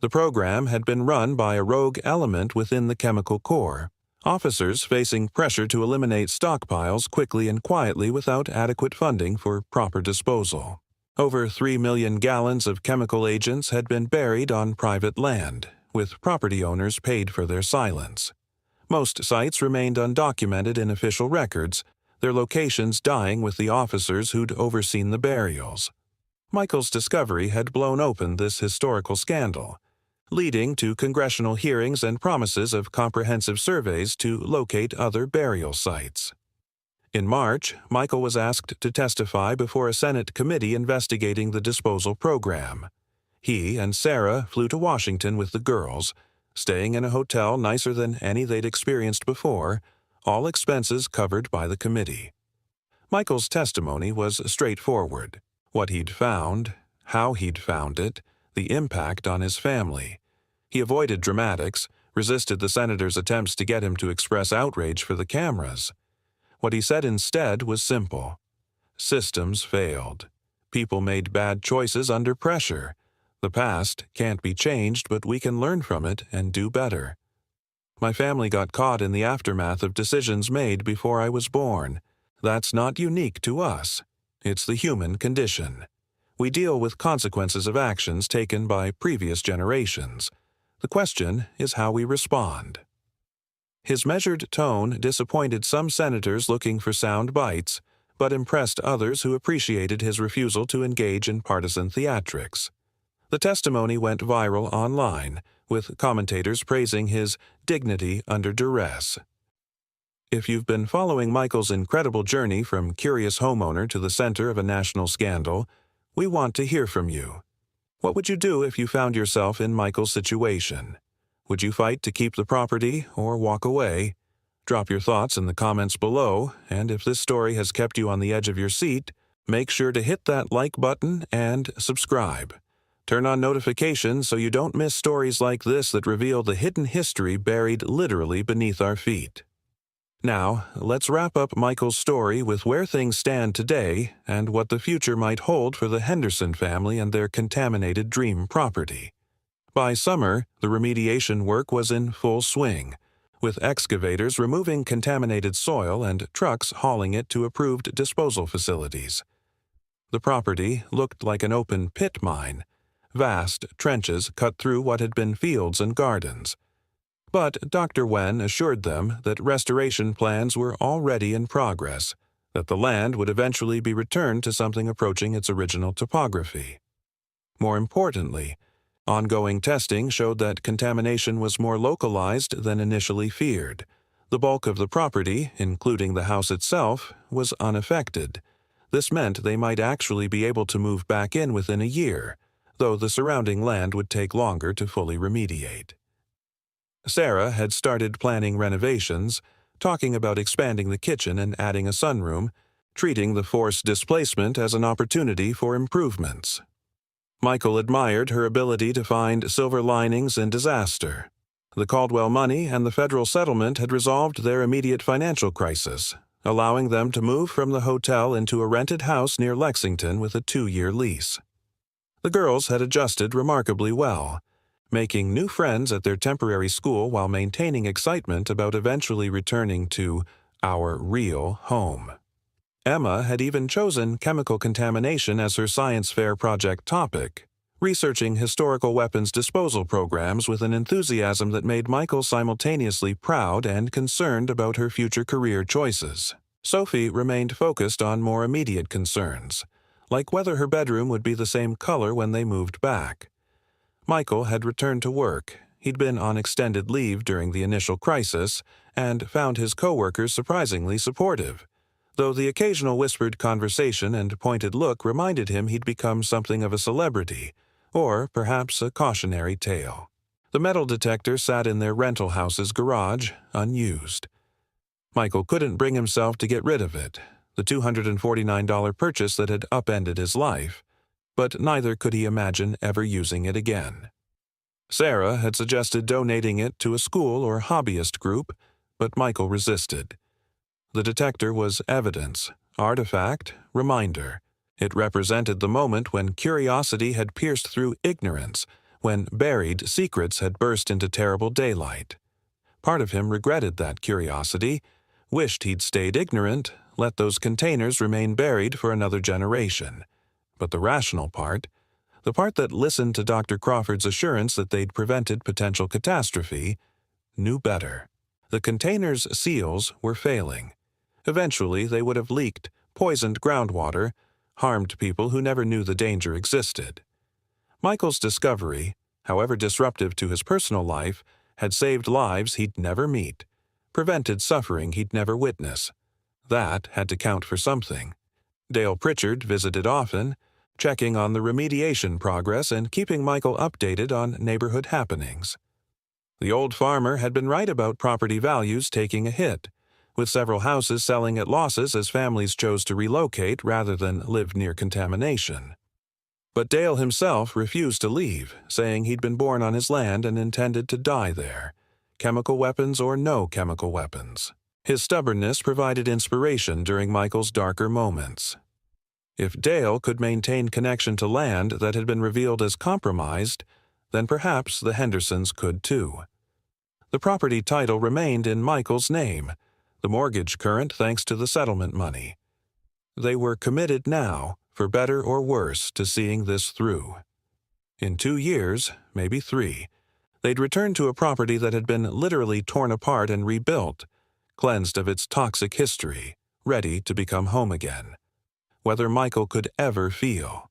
A: The program had been run by a rogue element within the Chemical Corps, officers facing pressure to eliminate stockpiles quickly and quietly without adequate funding for proper disposal. Over 3 million gallons of chemical agents had been buried on private land, with property owners paid for their silence. Most sites remained undocumented in official records, their locations dying with the officers who'd overseen the burials. Michael's discovery had blown open this historical scandal, leading to congressional hearings and promises of comprehensive surveys to locate other burial sites. In March, Michael was asked to testify before a Senate committee investigating the disposal program. He and Sarah flew to Washington with the girls, staying in a hotel nicer than any they'd experienced before, all expenses covered by the committee. Michael's testimony was straightforward: what he'd found, how he'd found it, the impact on his family. He avoided dramatics, resisted the senator's attempts to get him to express outrage for the cameras. What he said instead was simple: systems failed. People made bad choices under pressure. The past can't be changed, but we can learn from it and do better. My family got caught in the aftermath of decisions made before I was born. That's not unique to us. It's the human condition. We deal with consequences of actions taken by previous generations. The question is how we respond. His measured tone disappointed some senators looking for sound bites, but impressed others who appreciated his refusal to engage in partisan theatrics. The testimony went viral online, with commentators praising his dignity under duress. If you've been following Michael's incredible journey from curious homeowner to the center of a national scandal, we want to hear from you. What would you do if you found yourself in Michael's situation? Would you fight to keep the property or walk away? Drop your thoughts in the comments below, and if this story has kept you on the edge of your seat, make sure to hit that like button and subscribe. Turn on notifications so you don't miss stories like this that reveal the hidden history buried literally beneath our feet. Now, let's wrap up Michael's story with where things stand today and what the future might hold for the Henderson family and their contaminated dream property. By summer, the remediation work was in full swing, with excavators removing contaminated soil and trucks hauling it to approved disposal facilities. The property looked like an open pit mine, vast trenches cut through what had been fields and gardens. But Dr. Wen assured them that restoration plans were already in progress, that the land would eventually be returned to something approaching its original topography. More importantly, ongoing testing showed that contamination was more localized than initially feared. The bulk of the property, including the house itself, was unaffected. This meant they might actually be able to move back in within a year, though the surrounding land would take longer to fully remediate. Sarah had started planning renovations, talking about expanding the kitchen and adding a sunroom, treating the forced displacement as an opportunity for improvements. Michael admired her ability to find silver linings in disaster. The Caldwell money and the federal settlement had resolved their immediate financial crisis, allowing them to move from the hotel into a rented house near Lexington with a 2-year lease. The girls had adjusted remarkably well, making new friends at their temporary school while maintaining excitement about eventually returning to our real home. Emma had even chosen chemical contamination as her science fair project topic, researching historical weapons disposal programs with an enthusiasm that made Michael simultaneously proud and concerned about her future career choices. Sophie remained focused on more immediate concerns, like whether her bedroom would be the same color when they moved back. Michael had returned to work. He'd been on extended leave during the initial crisis and found his coworkers surprisingly supportive, though the occasional whispered conversation and pointed look reminded him he'd become something of a celebrity, or perhaps a cautionary tale. The metal detector sat in their rental house's garage, unused. Michael couldn't bring himself to get rid of it, the $249 purchase that had upended his life, but neither could he imagine ever using it again. Sarah had suggested donating it to a school or hobbyist group, but Michael resisted. The detector was evidence, artifact, reminder. It represented the moment when curiosity had pierced through ignorance, when buried secrets had burst into terrible daylight. Part of him regretted that curiosity, wished he'd stayed ignorant, let those containers remain buried for another generation. But the rational part, the part that listened to Dr. Crawford's assurance that they'd prevented potential catastrophe, knew better. The containers' seals were failing. Eventually, they would have leaked, poisoned groundwater, harmed people who never knew the danger existed. Michael's discovery, however disruptive to his personal life, had saved lives he'd never meet, prevented suffering he'd never witness. That had to count for something. Dale Pritchard visited often, checking on the remediation progress and keeping Michael updated on neighborhood happenings. The old farmer had been right about property values taking a hit, with several houses selling at losses as families chose to relocate rather than live near contamination. But Dale himself refused to leave, saying he'd been born on his land and intended to die there, chemical weapons or no chemical weapons. His stubbornness provided inspiration during Michael's darker moments. If Dale could maintain connection to land that had been revealed as compromised, then perhaps the Hendersons could too. The property title remained in Michael's name, the mortgage current thanks to the settlement money. They were committed now, for better or worse, to seeing this through. In 2 years, maybe 3, they'd return to a property that had been literally torn apart and rebuilt, cleansed of its toxic history, ready to become home again. Whether Michael could ever feel.